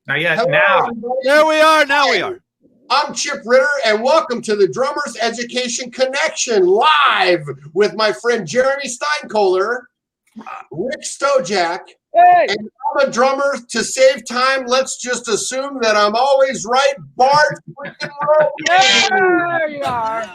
Not yet. Hello, Now. everybody. There we are. Now we are. I'm Chipritter, and welcome to the Drummers Education Connection live with my friend Jeremy Steinkohler, Rick Stojak, Hey! and I'm a drummer. To save time, let's just assume that I'm always right. Bart freaking Rowe. There you are.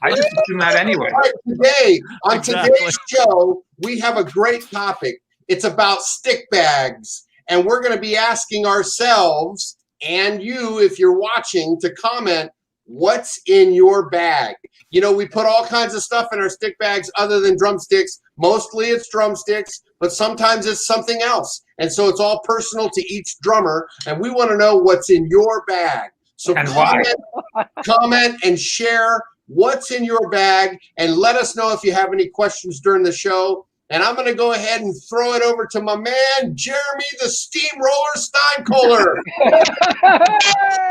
I just assume that anyway. All right, today, on Exactly. today's show, we have a great topic. It's about stick bags, and we're going to be asking ourselves and you, if you're watching, to comment what's in your bag. You know, we put all kinds of stuff in our stick bags other than drumsticks. Mostly it's drumsticks, but sometimes it's something else. And so it's all personal to each drummer, and we want to know what's in your bag. So And why. comment and share what's in your bag, and let us know if you have any questions during the show. And I'm going to go ahead and throw it over to my man, Jeremy the Steamroller Steinkohler.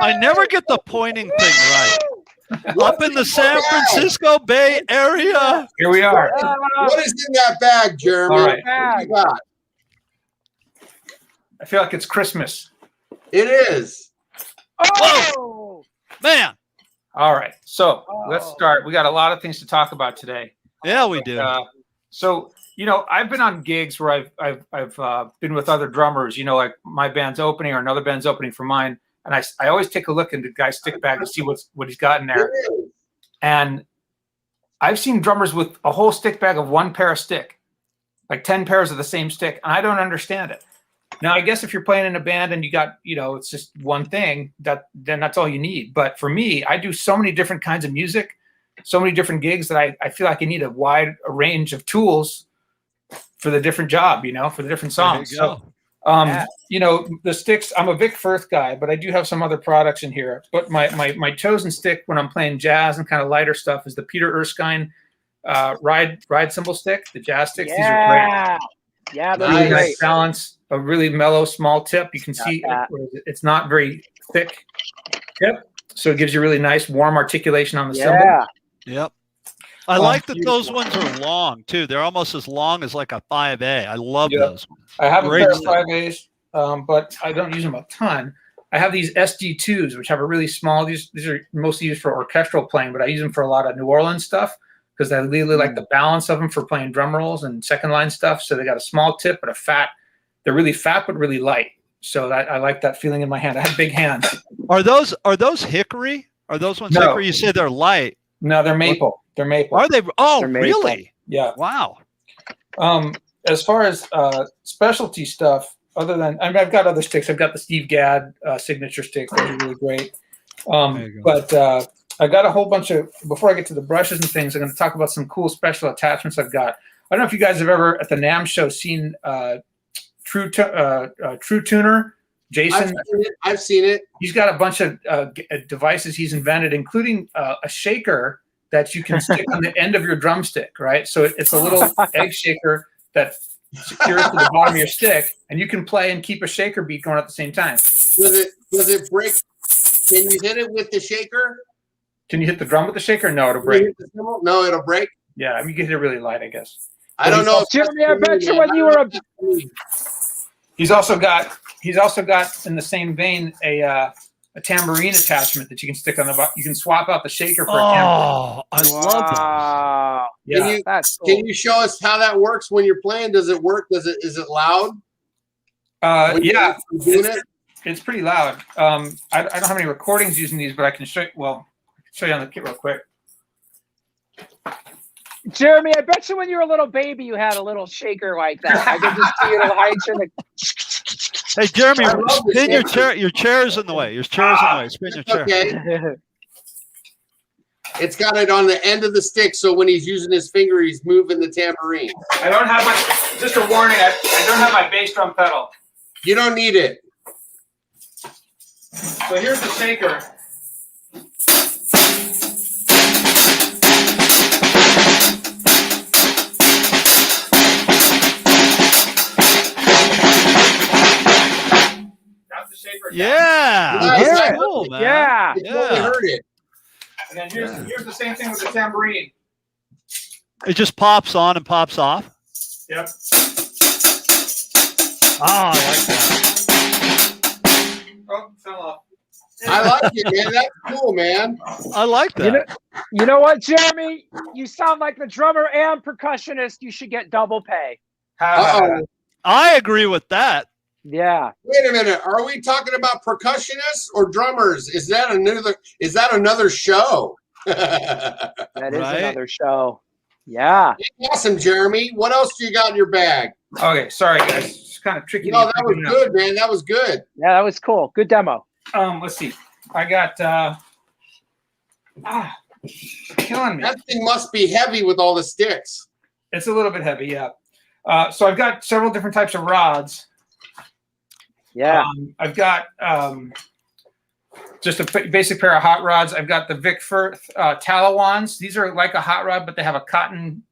I never get the pointing thing right. Up in the San Francisco Bay Area. Here we are. What is in that bag, Jeremy? All right. What you got? I feel like it's Christmas. It is. Oh! Man. All right. So let's start. We got a lot of things to talk about today. Yeah, we do. So, you know, I've been on gigs where I've been with other drummers, you know, like my band's opening or another band's opening for mine. And I always take a look into the guy's stick bag to see what he's got in there. And I've seen drummers with a whole stick bag of one pair of stick, like 10 pairs of the same stick. And I don't understand it. Now, I guess if you're playing in a band and you got, you know, it's just one thing, then that's all you need. But for me, I do so many different kinds of music, so many different gigs that I feel like I need a wide range of tools for the different job, you know, for the different songs. So, you know, the sticks, I'm a Vic Firth guy, but I do have some other products in here. But my chosen stick when I'm playing jazz and kind of lighter stuff is the Peter Erskine ride cymbal stick, the jazz sticks. These are great. Yeah, they're Really great. nice balance, a really mellow, small tip. You can see it's not very thick tip, so it gives you really nice, warm articulation on the cymbal. Yep. I like that those ones are long too. They're almost as long as like a 5A. I love those ones. I have Great a pair of stuff. 5As, but I don't use them a ton. I have these SD2s, which have a really small. These are mostly used for orchestral playing, but I use them for a lot of New Orleans stuff because I really like the balance of them for playing drum rolls and second line stuff. So they got a small tip but a fat. They're really fat but really light. So I like that feeling in my hand. I have big hands. Are those hickory? Are those ones No. hickory? You say they're light. No, they're maple. They're maple. Are they? Oh, They're maple. really? Yeah. Wow. As far as specialty stuff, other than I've got other sticks. I've got the Steve Gadd signature sticks. Those are really great. There you go. But I got a whole bunch of. Before I get to the brushes and things, I'm going to talk about some cool special attachments I've got. I don't know if you guys have ever at the NAMM show seen True Tuner. Jason, I've seen it. he's got a bunch of devices he's invented, including a shaker that you can stick on the end of your drumstick, right? So it's a little egg shaker that secures to the bottom of your stick, and you can play and keep a shaker beat going at the same time. Does it break? Can you hit it with the shaker? Can you hit the drum with the shaker? No, it'll Can you break. hit the cymbal? No, it'll break. Yeah, I mean, you can hit it really light, I guess. I don't know. Jeremy, I bet you when you were a He's also got in the same vein a tambourine attachment that you can stick on the bottom. You can swap out the shaker for a tambourine. Oh, I love them. Wow. Yeah. That's cool. Can you show us how that works when you're playing? Does it work? Is it loud? When Yeah, you're doing it? it's pretty loud. I don't have any recordings using these, but I can show you. Well, I can show you on the kit real quick. Jeremy, I bet you when you were a little baby, you had a little shaker like that. I could just see it hide you. Hey, Jeremy, I love this spin your shaker. chair. Your chair's in the way. Your chair's in the way. Spin your chair. Okay. It's got it on the end of the stick, so when he's using his finger, he's moving the tambourine. I don't have my. Just a warning. I don't have my bass drum pedal. You don't need it. So here's the shaker. That's the shaker. Yeah. Nice. That's I cool, man. Yeah. I totally heard it. And then here's the same thing with the tambourine. It just pops on and pops off. Yep. Oh, I like that. I like it, man. That's cool, man. I like that. You know what, Jeremy? You sound like the drummer and percussionist. You should get double pay. Uh-oh. I agree with that. Yeah. Wait a minute. Are we talking about percussionists or drummers? Is that another show? That is Right? another show. Yeah. Awesome, Jeremy. What else do you got in your bag? Okay, sorry guys. It's kind of tricky. No, that was good, man. That was good. Yeah, that was cool. Good demo. Let's see. I got killing me. That thing must be heavy with all the sticks. It's a little bit heavy, yeah. So I've got several different types of rods. Yeah. I've got just a basic pair of hot rods. I've got the Vic Firth Talawans. These are like a hot rod, but they have a cotton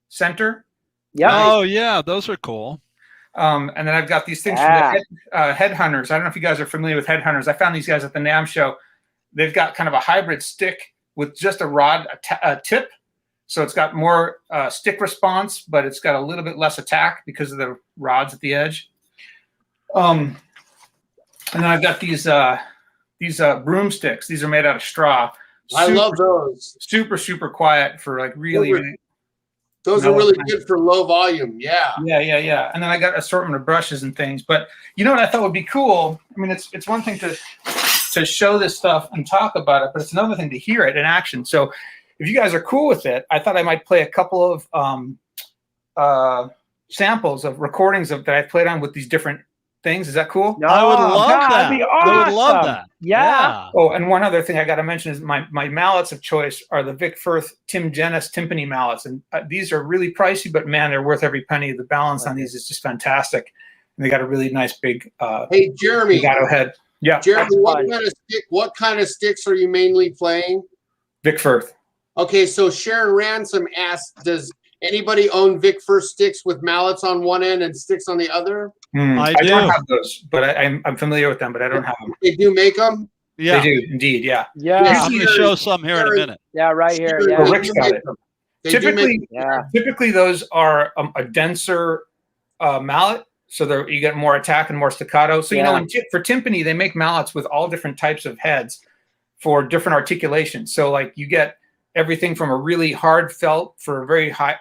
center. Yeah. Oh yeah, those are cool. And then I've got these things from the Headhunters. I don't know if you guys are familiar with Headhunters. I found these guys at the NAMM show. They've got kind of a hybrid stick with just a rod a tip. So it's got more stick response, but it's got a little bit less attack because of the rods at the edge. And then I've got these broomsticks. These are made out of straw. I love those. Super, super quiet for like really. Those are really good for low volume. Yeah. Yeah. And then I got assortment of brushes and things. But you know what I thought would be cool? I mean, it's one thing to show this stuff and talk about it, but it's another thing to hear it in action. So if you guys are cool with it, I thought I might play a couple of samples of recordings that I've played on with these different things. Is that cool? I would love that. That'd be awesome. I would love that. Yeah. Oh, and one other thing I got to mention is my mallets of choice are the Vic Firth Tim Jennis timpani mallets. And these are really pricey, but man, they're worth every penny. The balance on these is just fantastic. And they got a really nice big hey, Jeremy. legato head. Yeah. Jeremy, what kind of sticks are you mainly playing? Vic Firth. Okay, so Sharon Ransom asked, does anybody own Vic Firth sticks with mallets on one end and sticks on the other? I do. don't have those, but I'm familiar with them, but I don't have them. They do make them? Yeah. They do, indeed, yeah. Yeah. I'm going to show some here in a minute. Yeah, right here. Sure. Yeah. Well, Rick's got it. Typically those are a denser mallet, so you get more attack and more staccato. So, you know, for timpani, they make mallets with all different types of heads for different articulations. So, like, you get everything from a really hard felt for a very high,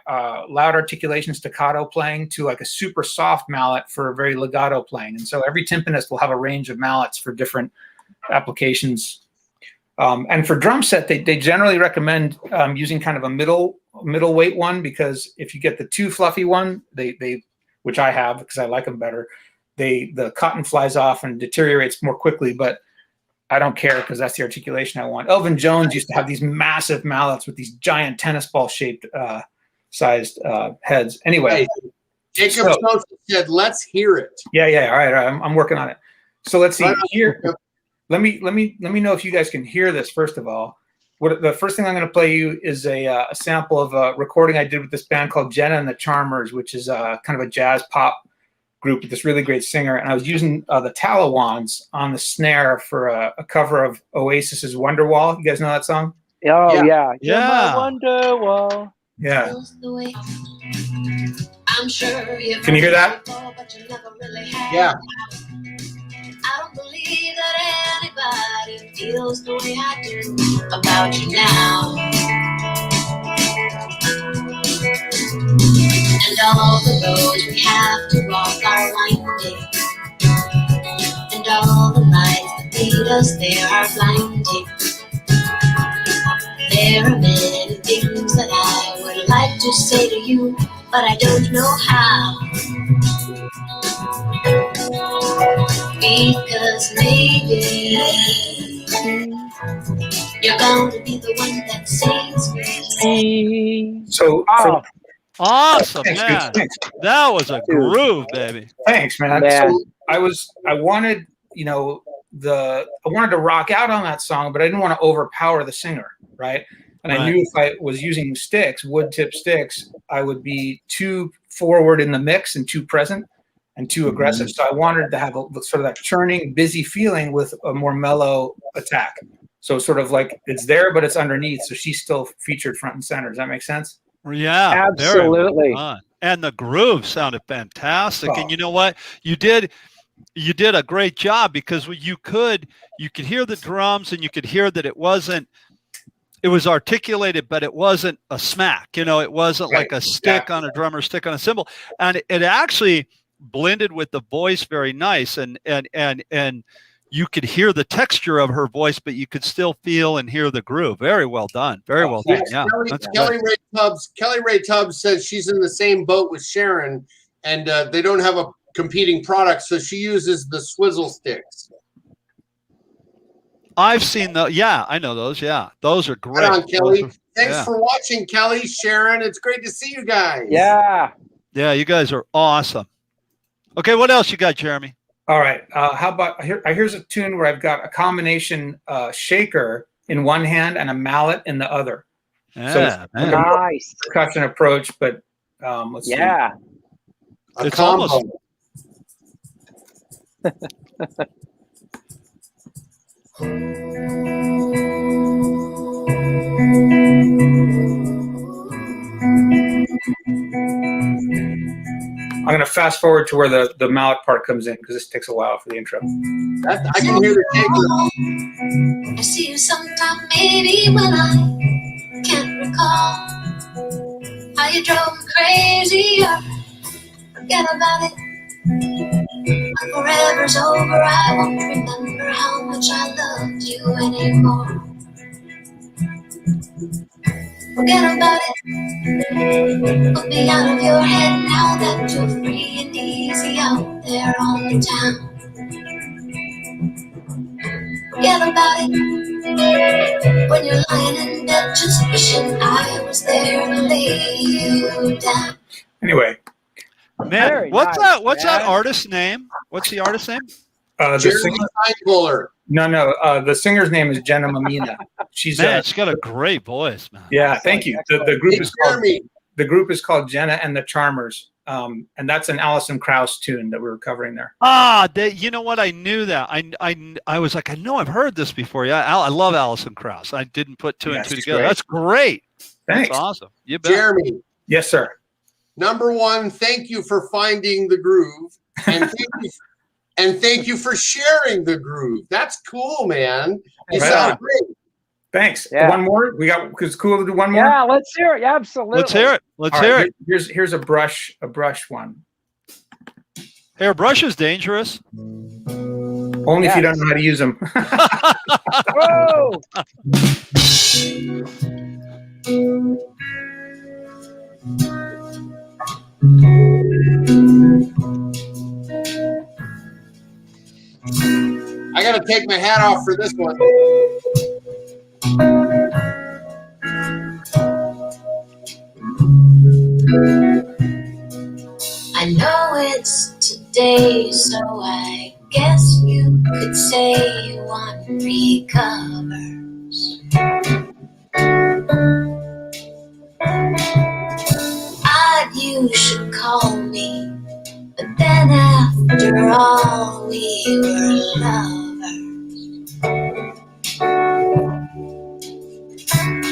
loud articulation staccato playing to like a super soft mallet for a very legato playing. And so every timpanist will have a range of mallets for different applications. And for drum set, they generally recommend using kind of a middleweight one, because if you get the too fluffy one, which I have because I like them better, the cotton flies off and deteriorates more quickly. But I don't care because that's the articulation I want. Elvin Jones used to have these massive mallets with these giant tennis ball shaped sized heads. Anyway, Jacob said, "Let's hear it." Yeah. All right. I'm working on it. So let's see here. Let me know if you guys can hear this. First of all, the first thing I'm going to play you is a sample of a recording I did with this band called Jenna and the Charmers, which is kind of a jazz pop group with this really great singer. And I was using the Talawans on the snare for a cover of Oasis's Wonderwall. You guys know that song? Oh, yeah. Yeah. Wonderwall. Yeah. I'm sure Can you hear that? Yeah. I don't believe that anybody feels the way I do about you now. And all the roads we have to walk are winding, and all the lights that lead us there are blinding. There are many things that I would like to say to you, but I don't know how. Because maybe you're going to be the one that saves me. So, Awesome, thanks, man. thanks. That was a groove, baby. Thanks, man. Man. So I wanted, I wanted to rock out on that song, but I didn't want to overpower the singer, right? And I knew if I was using sticks, wood tip sticks, I would be too forward in the mix and too present and too aggressive. So I wanted to have a sort of that churning, busy feeling with a more mellow attack. So sort of like it's there, but it's underneath. So she's still featured front and center. Does that make sense? Yeah, absolutely. Very fun. And the groove sounded fantastic. And you know what? You did you did a great job because you could hear the drums and you could hear that it was articulated, but it wasn't a smack. You know, it wasn't like a stick on a drum or stick on a cymbal, and it actually blended with the voice very nice, and you could hear the texture of her voice, but you could still feel and hear the groove. Very well done. Very well done. Yeah. Kelly Ray Tubbs says she's in the same boat with Sharon, and they don't have a competing product, so she uses the swizzle sticks. I've seen those. Yeah, I know those. Yeah, those are great. Right on, Kelly. Thanks for watching, Kelly, Sharon. It's great to see you guys. Yeah. Yeah, you guys are awesome. Okay, what else you got, Jeremy? All right. How about here's a tune where I've got a combination shaker in one hand and a mallet in the other. Yeah, so man. Nice. Percussion approach, but let's see. It's almost. I'm going to fast forward to where the mallet part comes in because this takes a while for the intro. I can hear the shaker. I see you sometime, maybe when I can't recall how you drove me crazy. Forget about it. When forever's over, I won't remember how much I loved you anymore. Forget about it. Put me out of your head now that you're free and easy out there on the town. Forget about it. When you're lying in bed just wishing I was there to lay you down. Anyway. Man, what's that artist's name? What's the artist's name? Jeremy Steinbuller. No. The singer's name is Jenna Mamina. She's got a great voice, man. Yeah, thank you. The group is called Jenna and the Charmers, and that's an Alison Krauss tune that we were covering there. You know what? I knew that. I was like, I know I've heard this before. Yeah, I love Alison Krauss. I didn't put two and two together. Great. That's great. Thanks. That's awesome. You bet. Jeremy. Yes, sir. Number one, thank you for finding the groove, and thank you for sharing the groove. That's cool, man. You sound great. Thanks. Yeah. One more. It's cool to do one more. Yeah, let's hear it. Yeah, absolutely. Let's hear it. Let's hear it. Here's a brush one. Airbrush is dangerous. Only if you don't know how to use them. Whoa! I gotta take my hat off for this one. I know it's today, so I guess you could say one recovers. You should call me, but then after all we were lovers.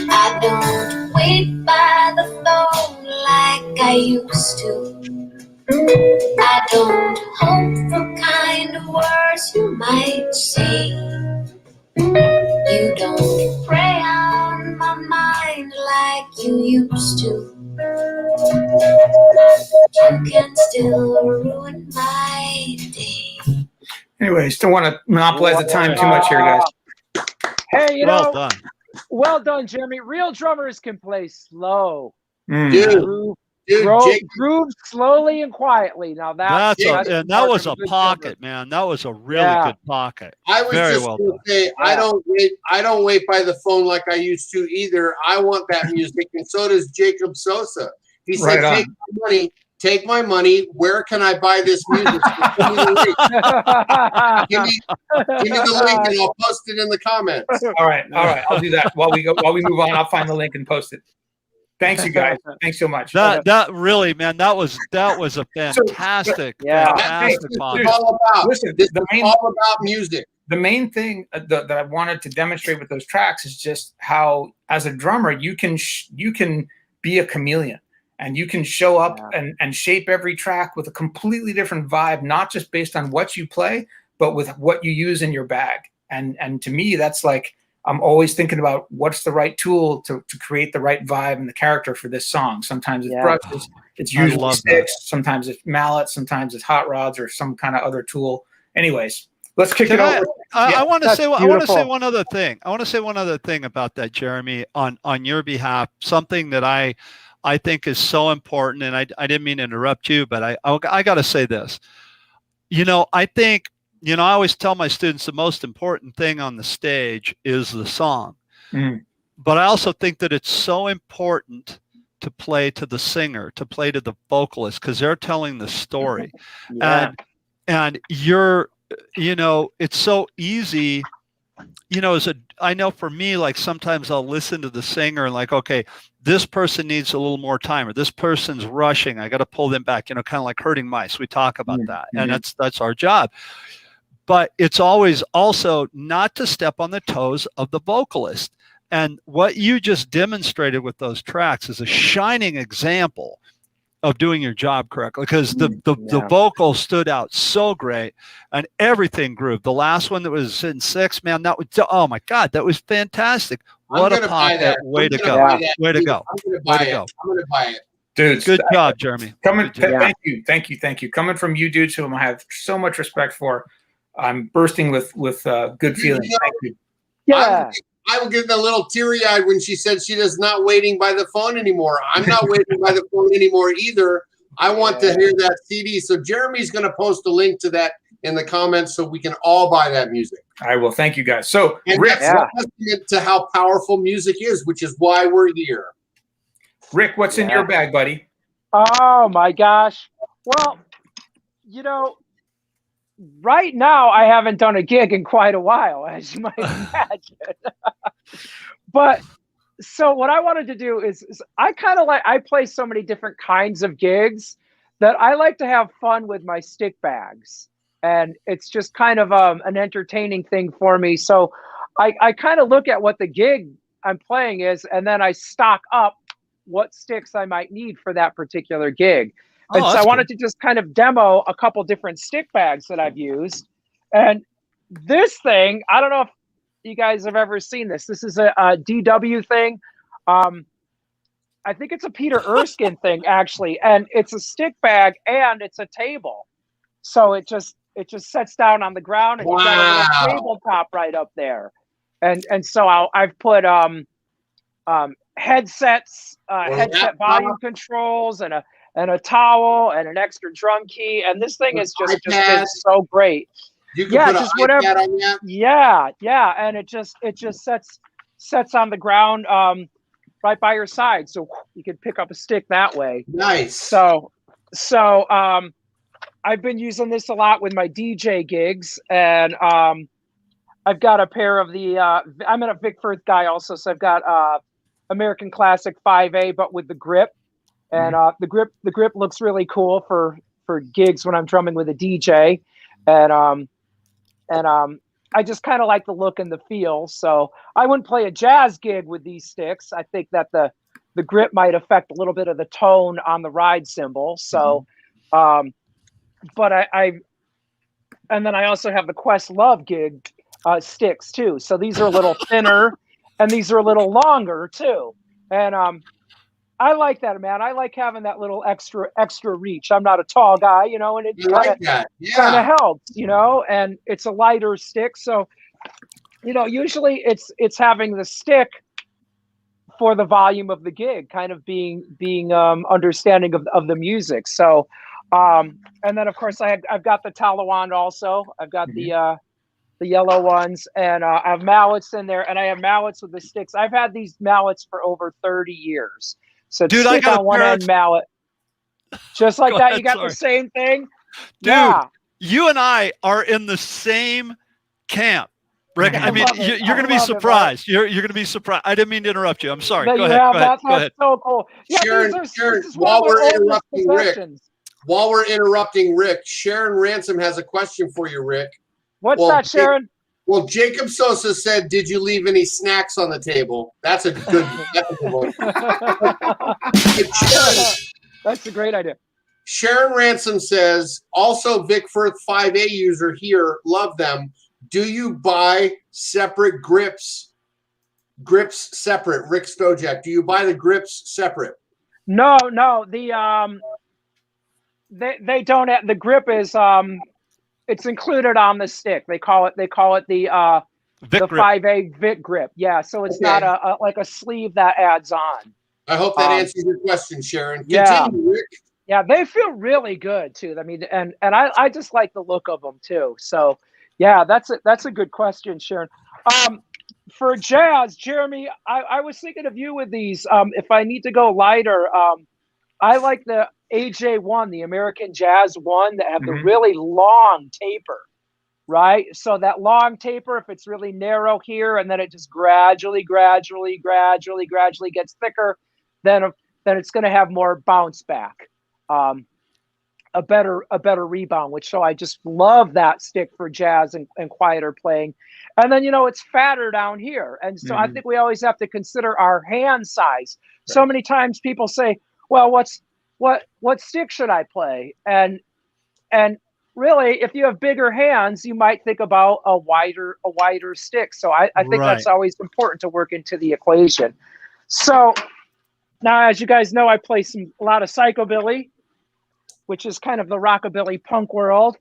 I don't wait by the phone like I used to. I don't hope for kind of words you might say. You don't prey on my mind like you used to. You can still ruin my day. Anyways, don't want to monopolize the time too much here, guys. Hey, done. Well done, Jeremy. Real drummers can play slow. Dude, groove slowly and quietly. Now that was a pocket, man. That was a really good pocket. I was just going to say, I don't wait by the phone like I used to either. I want that music, and so does Jacob Sosa. He said, take my money. Where can I buy this music? Give me the link and I'll post it in the comments. All right. I'll do that. While we move on, I'll find the link and post it. Thanks, you guys. Thanks so much. That really, man, that was a fantastic, fantastic podcast. Listen, this is all about music. The main thing that I wanted to demonstrate with those tracks is just how, as a drummer, you can be a chameleon. and you can show up and shape every track with a completely different vibe, not just based on what you play, but with what you use in your bag. And to me, that's like, I'm always thinking about what's the right tool to create the right vibe and the character for this song. Sometimes it's brushes, it's usually sticks, sometimes it's mallets, sometimes it's hot rods or some kind of other tool. Anyways, let's kick it over. I want to say one other thing. I want to say one other thing about that, Jeremy, on your behalf. Something that I think is so important, and I didn't mean to interrupt you, but I got to say this. I think, I always tell my students the most important thing on the stage is the song. But I also think that it's so important to play to the singer, to play to the vocalist, because they're telling the story. And you're, it's so easy, I know for me, like sometimes I'll listen to the singer and like, okay, this person needs a little more time, or this person's rushing, I got to pull them back, kind of like herding mice. We talk about that, and that's our job. But it's always also not to step on the toes of the vocalist. And what you just demonstrated with those tracks is a shining example of doing your job correctly, because the vocal stood out so great and everything grooved. The last one that was in 6, man, that was, oh my God, that was fantastic. What a pocket. Way to go. Way to go. I'm going to buy it. Dudes, good job, Jeremy. Thank you. Coming from you dudes, whom I have so much respect for, I'm bursting with good feelings. Thank you. Yeah. I will get a little teary-eyed when she said she is not waiting by the phone anymore. I'm not waiting by the phone anymore either. I want to hear that CD. So Jeremy's going to post a link to that in the comments so we can all buy that music. I will. Thank you, guys. So Rick, that's a testament to how powerful music is, which is why we're here. Rick, what's in your bag, buddy? Oh my gosh. Well, right now I haven't done a gig in quite a while, as you might imagine. But so what I wanted to do is I play so many different kinds of gigs that I like to have fun with my stick bags. And it's just kind of an entertaining thing for me. So I kind of look at what the gig I'm playing is, and then I stock up what sticks I might need for that particular gig. And so I wanted to just kind of demo a couple different stick bags that I've used. And this thing, I don't know if you guys have ever seen this. This is a DW thing. I think it's a Peter Erskine thing, actually. And it's a stick bag and it's a table. So it just sets down on the ground, and you got a tabletop right up there. And so I've put headsets, headset volume controls, and a towel and an extra drum key, and this thing is just been so great. You can put just whatever. On that? Yeah, and it just sets on the ground right by your side, so you can pick up a stick that way. Nice. So I've been using this a lot with my DJ gigs, and I've got a pair of the. I'm a Vic Firth guy also, so I've got American Classic 5A, but with the grip. And the grip looks really cool for gigs when I'm drumming with a DJ, and I just kind of like the look and the feel. So I wouldn't play a jazz gig with these sticks. I think that the grip might affect a little bit of the tone on the ride cymbal. So, but and then I also have the Questlove gig sticks too. So these are a little thinner, and these are a little longer too, and I like that, man. I like having that little extra reach. I'm not a tall guy, and it kind of helps, and it's a lighter stick. So, usually it's having the stick for the volume of the gig, kind of being understanding of the music. So, and then of course I've got the Talawand also. I've got the yellow ones, and I have mallets in there, and I have mallets with the sticks. I've had these mallets for over 30 years. So dude, stick on one end mallet, just like that. You got the same thing, dude. You and I are in the same camp, Rick. I mean, you're going to be surprised. You're going to be surprised. I didn't mean to interrupt you. I'm sorry. Go ahead. That's so cool. Yeah, Sharon, while we're interrupting Rick, Sharon Ransom has a question for you, Rick. What's that, Sharon? Well, Jacob Sosa said, "Did you leave any snacks on the table?" That's a good one. That's a great idea. Sharon Ransom says, also Vic Firth 5A user here, love them. Do you buy separate grips? Grips separate. Rick Stojak, do you buy the grips separate? No. The they don't have, the grip is it's included on the stick. They call it the Vic grip. 5A Vic grip. Yeah, so it's not a like a sleeve that adds on. I hope that answers your question, Sharon. Yeah. Continue, Rick. Yeah, they feel really good too. I mean, and I just like the look of them too. So, yeah, that's a good question, Sharon. For jazz, Jeremy, I was thinking of you with these. If I need to go lighter, I like the AJ1, the American Jazz one, that have the really long taper, right? So that long taper, if it's really narrow here, and then it just gradually gets thicker, then it's going to have more bounce back. A better rebound, which, so I just love that stick for jazz and quieter playing. And then, it's fatter down here. And so I think we always have to consider our hand size. Right. So many times people say, well, what stick should I play? And really, if you have bigger hands, you might think about a wider stick. So I think that's always important to work into the equation. So now, as you guys know, I play a lot of psychobilly, which is kind of the rockabilly punk world.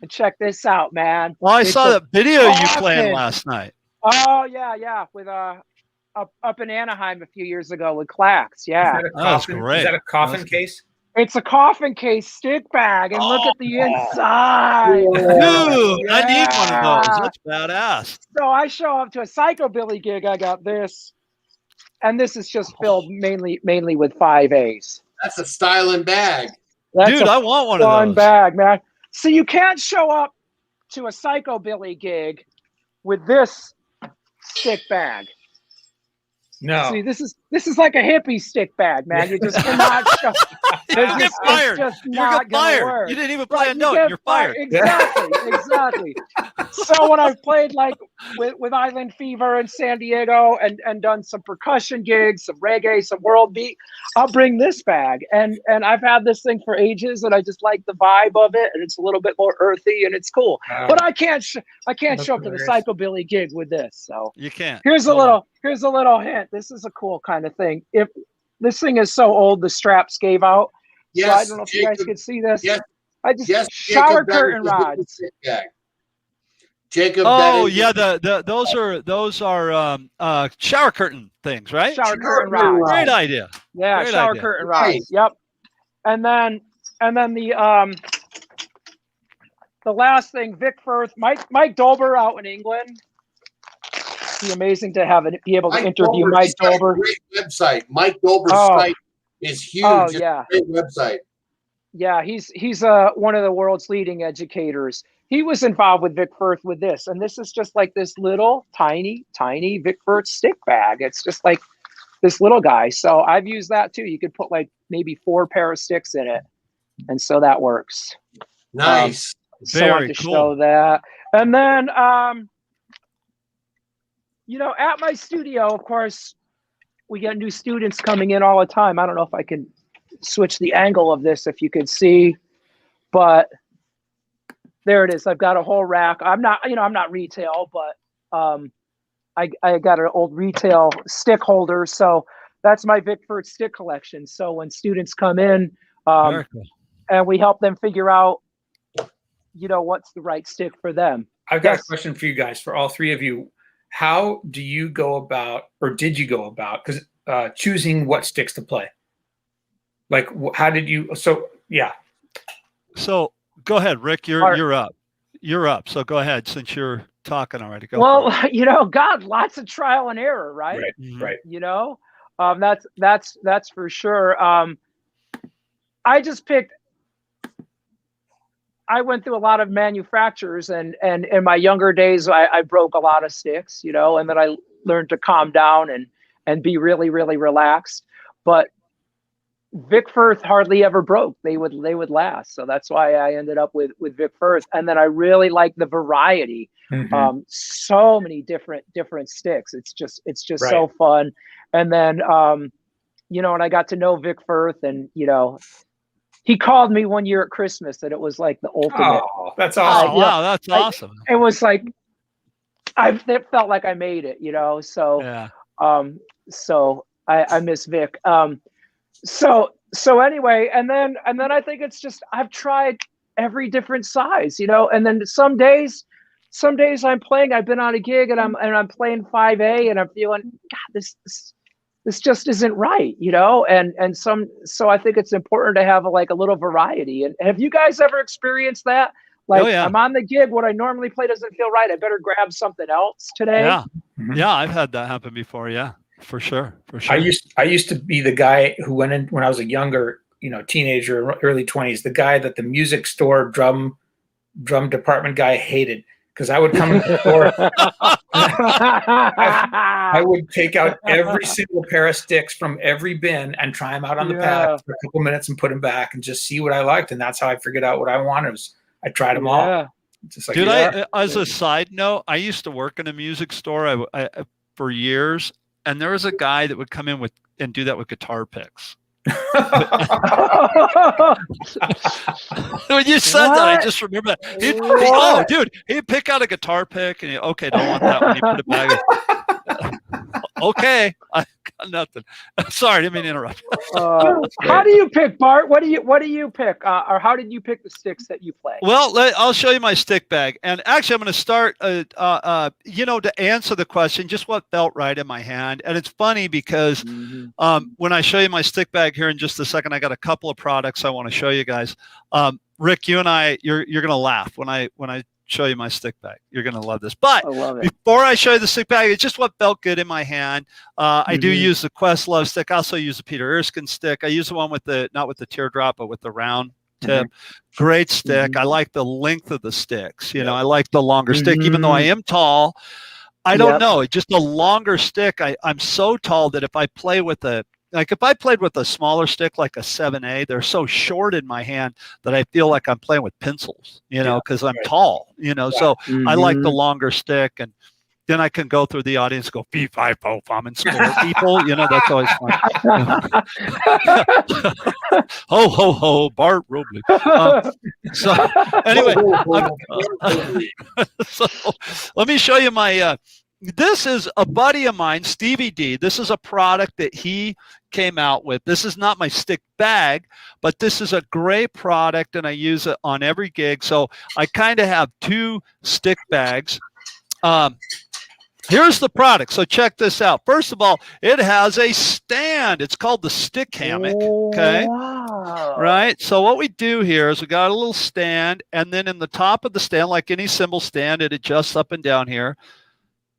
And check this out, man. Well, I saw that video you playing last night. Oh yeah, with up in Anaheim a few years ago with Clax. Yeah, that's great. Is that a coffin case? It's a coffin case stick bag, and look at the inside. Dude, I need one of those. That's badass. So I show up to a psychobilly gig. I got this, and this is just filled mainly with 5As. That's a styling bag. Dude, I want one of those. Fun bag, man. So you can't show up to a psychobilly gig with this stick bag. No. See, this is like a hippie stick bag, man. You just cannot show. You get fired. You get fired. You didn't even play a note. You're fired. Exactly. So when I've played like with Island Fever in San Diego and done some percussion gigs, some reggae, some world beat, I'll bring this bag. And I've had this thing for ages, and I just like the vibe of it, and it's a little bit more earthy, and it's cool. But I can't show up to the psychobilly gig with this. So you can't. Here's a little hint. This is a cool kind of thing. If this thing is so old, the straps gave out. Yes, so I don't know if you guys can see this. Yes, I just shower curtain rods. Jacob. Oh yeah, those are shower curtain things, right? Shower curtain rods. Great idea. Yeah, Great shower idea. curtain rods. Right. Yep. And then the last thing, Vic Firth, Mike Dolber out in England. Be amazing to be able to interview Mike Dolber. Great website. Mike Dolber's site is huge. Oh, it's yeah. a great website. Yeah, he's one of the world's leading educators. He was involved with Vic Firth with this, and this is just like this little tiny Vic Firth stick bag. It's just like this little guy. So I've used that too. You could put like maybe 4 pair of sticks in it, and so that works. Nice. So I want to show that, and then at my studio, of course, we get new students coming in all the time. I don't know if I can switch the angle of this, if you could see, but there it is. I've got a whole rack. I'm not retail, but I got an old retail stick holder. So that's my Vic Firth stick collection. So when students come in, and we help them figure out, what's the right stick for them. I've got a question for you guys, for all three of you. How do you go about, or did you go about, choosing what sticks to play? Like, how did you? So yeah. So go ahead, Rick. You're up. You're up. So go ahead, since you're talking already. Go. Well, God, lots of trial and error, right? Right. That's for sure. I just picked. I went through a lot of manufacturers, and in my younger days, I broke a lot of sticks, and then I learned to calm down and be really, really relaxed. But Vic Firth hardly ever broke. They would last. So that's why I ended up with Vic Firth. And then I really like the variety. So many different sticks. It's just Right. so fun. And then you know, and I got to know Vic Firth, and you know, he called me one year at Christmas that it was like the ultimate. Oh, that's awesome. Oh, wow, that's awesome. It was like it felt like I made it, you know. So Yeah. so I miss Vic. So anyway, and then I think it's just I've tried every different size, you know, and then some days I'm playing, I've been on a gig and I'm playing 5A and I'm feeling, God, this just isn't right, you know, so I think it's important to have a little variety. And have you guys ever experienced that? Like, I'm on the gig, what I normally play doesn't feel right, I better grab something else today. Yeah. Yeah, I've had that happen before. Yeah, for sure. I used to be the guy who went in when I was a younger, you know, teenager, early 20s, the guy that the music store drum department guy hated, because I would come into the store. I would take out every single pair of sticks from every bin and try them out on the pad for a couple minutes and put them back and just see what I liked. And that's how I figured out what I wanted. I tried them all. Just like, dude, as a side note, I used to work in a music store I for years, and there was a guy that would come in and do that with guitar picks. When you said that, I just remember that. Dude, he'd pick out a guitar pick and don't want that one. You put it back. Okay, I got nothing. Sorry, didn't mean to interrupt. How do you pick, Bart? What do you pick? Or how did you pick the sticks that you play? Well, I'll show you my stick bag. And actually, I'm going to start, you know, to answer the question, just what felt right in my hand. And it's funny because when I show you my stick bag here in just a second, I got a couple of products I want to show you guys. Rick, you and you're going to laugh when I show you my stick bag. You're going to love this. But before I show you the stick bag, it's just what felt good in my hand. I do use the Questlove stick. I also use the Peter Erskine stick. I use the one with not with the teardrop, but with the round tip. Great stick. I like the length of the sticks. You know, I like the longer stick, even though I am tall. I don't know. It's just a longer stick. I'm so tall that if I play with if I played with a smaller stick, like a 7A, they're so short in my hand that I feel like I'm playing with pencils, you know, because I'm tall, you know. So I like the longer stick, and then I can go through the audience and go, B5 and sport people, you know, that's always fun. Ho, ho, ho, Bart Robley. So anyway, so let me show you my, this is a buddy of mine, Stevie D. This is a product that he came out with. This is not my stick bag, but this is a great product, and I use it on every gig. So I kind of have two stick bags. Here's the product. So check this out. First of all, it has a stand. It's called the stick hammock. Okay. Wow. Right. So what we do here is we got a little stand, and then in the top of the stand, like any cymbal stand, it adjusts up and down here.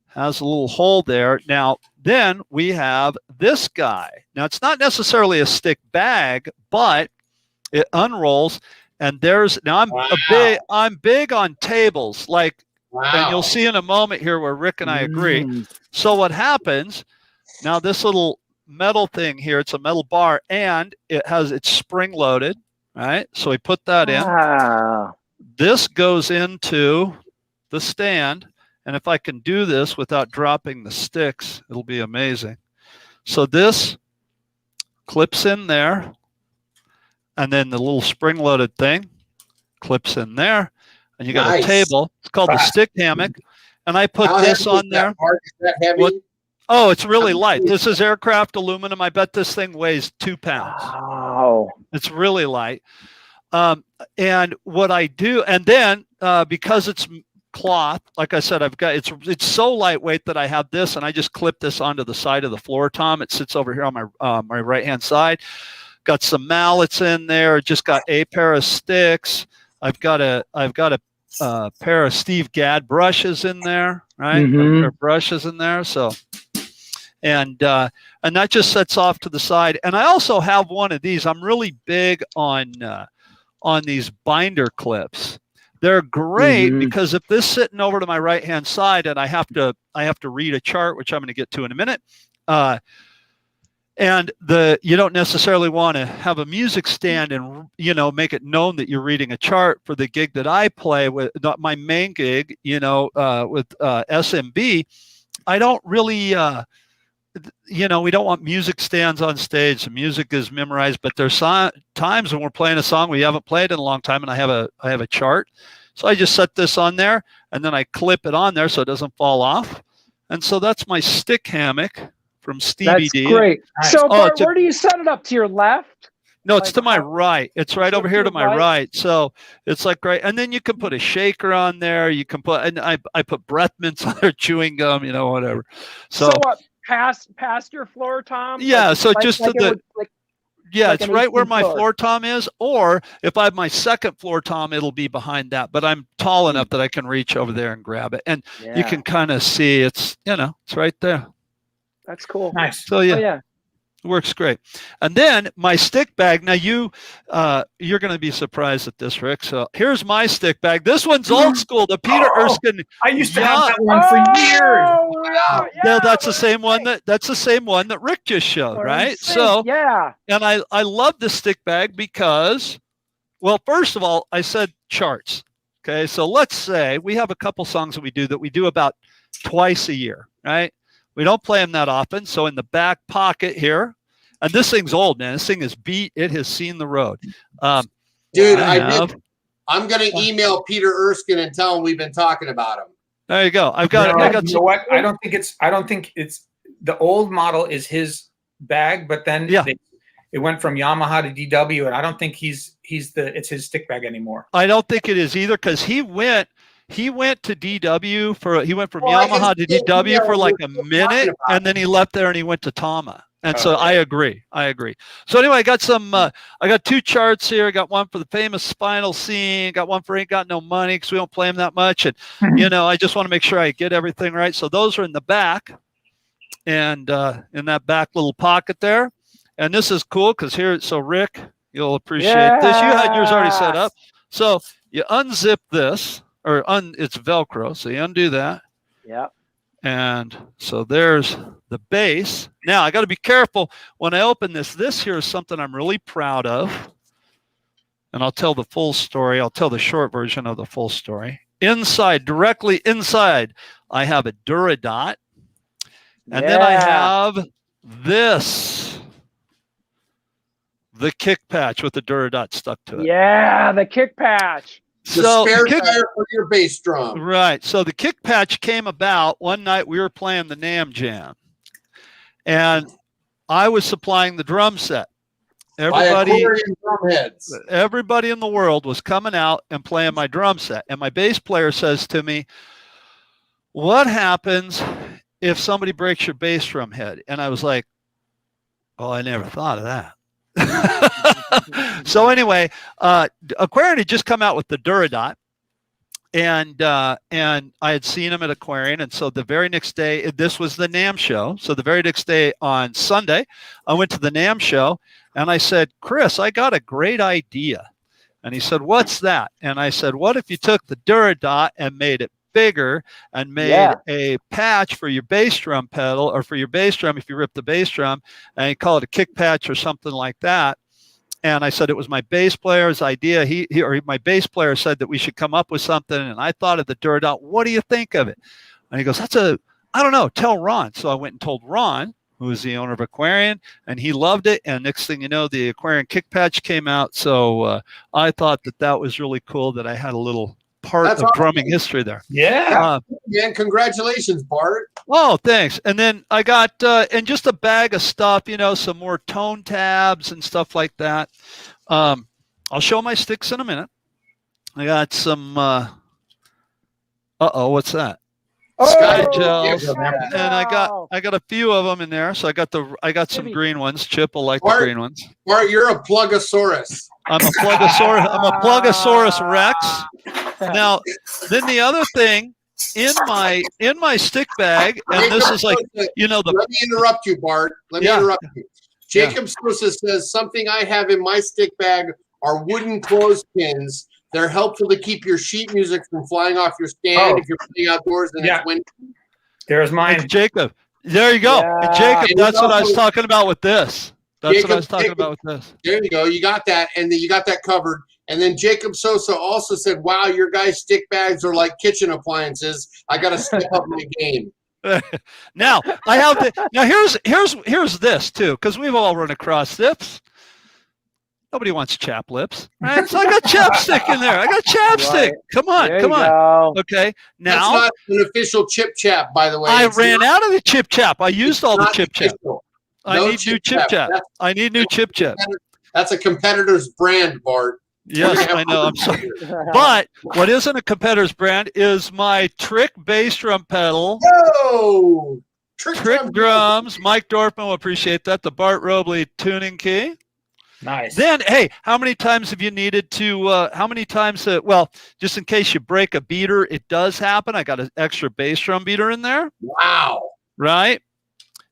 Has a little hole there. Now, then we have this guy. Now, it's not necessarily a stick bag, but it unrolls, and I'm big on tables, like, and you'll see in a moment here where Rick and I agree. So what happens now? This little metal thing here, it's a metal bar, and it's spring loaded, right? So we put that in. This goes into the stand. And if I can do this without dropping the sticks, it'll be amazing. So this clips in there, and then the little spring-loaded thing clips in there, and you got a table. It's called the stick hammock, and I put this on there. Is that heavy? Oh, it's really light. This is aircraft aluminum. I bet this thing weighs 2 pounds. Wow. It's really light. And what I do, and then because it's cloth, like I said, I've got it's so lightweight that I have this, and I just clip this onto the side of the floor tom. It sits over here on my right hand side. Got some mallets in there. Just got a pair of sticks. I've got a pair of Steve Gadd brushes in there, right? Pair of brushes in there. So and that just sets off to the side. And I also have one of these. I'm really big on these binder clips. They're great because if this is sitting over to my right-hand side and I have to read a chart, which I'm going to get to in a minute, And you don't necessarily want to have a music stand and, you know, make it known that you're reading a chart. For the gig that I play with, not my main gig, you know, with SMB, I don't really, you know, we don't want music stands on stage. The music is memorized, but there's times when we're playing a song we haven't played in a long time, and I have a chart. So I just set this on there, and then I clip it on there so it doesn't fall off. And so that's my stick hammock from Stevie D. That's great. Nice. So, Oh, Bart, it's a- where do you set it up? To your left? No, it's Like, to my right. It's right over here to my right? right. So it's like right, and then you can put a shaker on there. You can put, and I put breath mints on there, chewing gum, you know, whatever. So what? Past your floor tom? yeah, Like- so like- just like to it the would- like- yeah, like it's an right where 18 my floor. floor tom is. Or if I have my second floor tom, it'll be behind that. But I'm tall enough that I can reach over there and grab it, and you Yeah, can kind of see it's, you know, it's right there. That's cool. Nice. So yeah. Oh, yeah. Works great. And then my stick bag. Now you're going to be surprised at this, Rick. So here's my stick bag. This one's old school. The Peter Oh, Erskine. I used to Yeah. have that one for years. Oh, yeah, No, that's the right, same one right. that's the same one that Rick just showed, Or right? insane. So yeah, and I love this stick bag because, well, first of all, I said charts. Okay, so let's say we have a couple songs that we do about twice a year, right? We don't play them that often. So in the back pocket here, and this thing's old, man. This thing is beat. It has seen the road. Dude, have- I'm going to email Peter Erskine and tell him we've been talking about him. There you go. I got You know some. what? I don't think it's the old model is his bag, but then Yeah. it went from Yamaha to DW, and I don't think it's his stick bag anymore. I don't think it is either, because he went to DW he went from Well, I Yamaha can to see DW here for like we're a talking minute, about and then he left there and he went to Tama. And so Okay. I agree. So anyway, I got some. I got two charts here. I got one for the famous Spinal Scene. Got one for Ain't Got No Money, because we don't play them that much. And you know, I just want to make sure I get everything right. So those are in the back, and in that back little pocket there. And this is cool because here. So Rick, you'll appreciate this. You had yours already set up. So you unzip this, or it's Velcro. So you undo that. yeah. And so there's the base. Now I got to be careful when I open this. This here is something I'm really proud of. And I'll tell the full story. I'll tell the short version of the full story. Inside, directly inside, I have a Duradot. And then I have this. The kick patch with the Duradot stuck to it. Yeah, the kick patch. The spare kick- tire for your bass drum. Right. So the kick patch came about one night we were playing the NAMM Jam, and I was supplying the drum set. By aquarium drum heads. Everybody in the world was coming out and playing my drum set. And my bass player says to me, "What happens if somebody breaks your bass drum head?" And I was like, "Oh, I never thought of that." So anyway, Aquarian had just come out with the Duradot, and I had seen him at Aquarian, and so the very next day, this was the NAMM show. So the very next day on Sunday, I went to the NAMM show, and I said, "Chris, I got a great idea." And he said, "What's that?" And I said, "What if you took the Duradot and made it bigger and made a patch for your bass drum pedal, or for your bass drum if you rip the bass drum, and you call it a kick patch or something like that?" And I said it was my bass player's idea. My bass player said that we should come up with something, and I thought of the Duradot. What do you think of it? And he goes, I don't know, tell Ron. So I went and told Ron, who is the owner of Aquarian, and he loved it. And next thing you know, the Aquarian kick patch came out. So I thought that was really cool, that I had a little part That's of awesome. drumming history there. Yeah. Man, congratulations, Bart. Oh, thanks. And then I got and just a bag of stuff, some more tone tabs and stuff like that. I'll show my sticks in a minute. I got some what's that? Sky gels. yeah. And I got a few of them in there. So I got some Maybe. green ones. Chip will like Bart- the green ones. Bart, you're a plugosaurus. I'm a Plugosaurus Rex. Now, then the other thing in my stick bag, and this is like, Let me interrupt you, Bart. Let me Yeah. interrupt you. Jacob Sosa says, something I have in my stick bag are wooden clothespins. They're helpful to keep your sheet music from flying off your stand Oh. if you're playing outdoors and Yeah. it's windy. There's mine. Jacob. There you go. Yeah. And Jacob, And that's you what I was also- talking about with this. That's what I was talking Jacob- about with this. There you go. You got that, and then you got that covered. And then Jacob Sosa also said, "Wow, your guys' stick bags are like kitchen appliances. I got to step up my game." Now I have the. Now here's this too, because we've all run across this. Nobody wants chap lips, right? So I got chapstick in there. I got chapstick. Right. Come on, There come you on. go. Okay. That's Now not an official chip chap, by the way. I It's ran not- out of the chip chap. I used all the not chip chap. official. I No need new chip chap. That's- I need new chip chap. That's a competitor's brand, Bart. Yes, I know. I'm sorry. But what isn't a competitor's brand is my trick bass drum pedal. Whoa! Trick drums. Mike Dorfman will appreciate that. The Bart Robley tuning key. Nice. Then, hey, how many times have you needed to, how many times, well, just in case you break a beater, it does happen. I got an extra bass drum beater in there, Wow. right?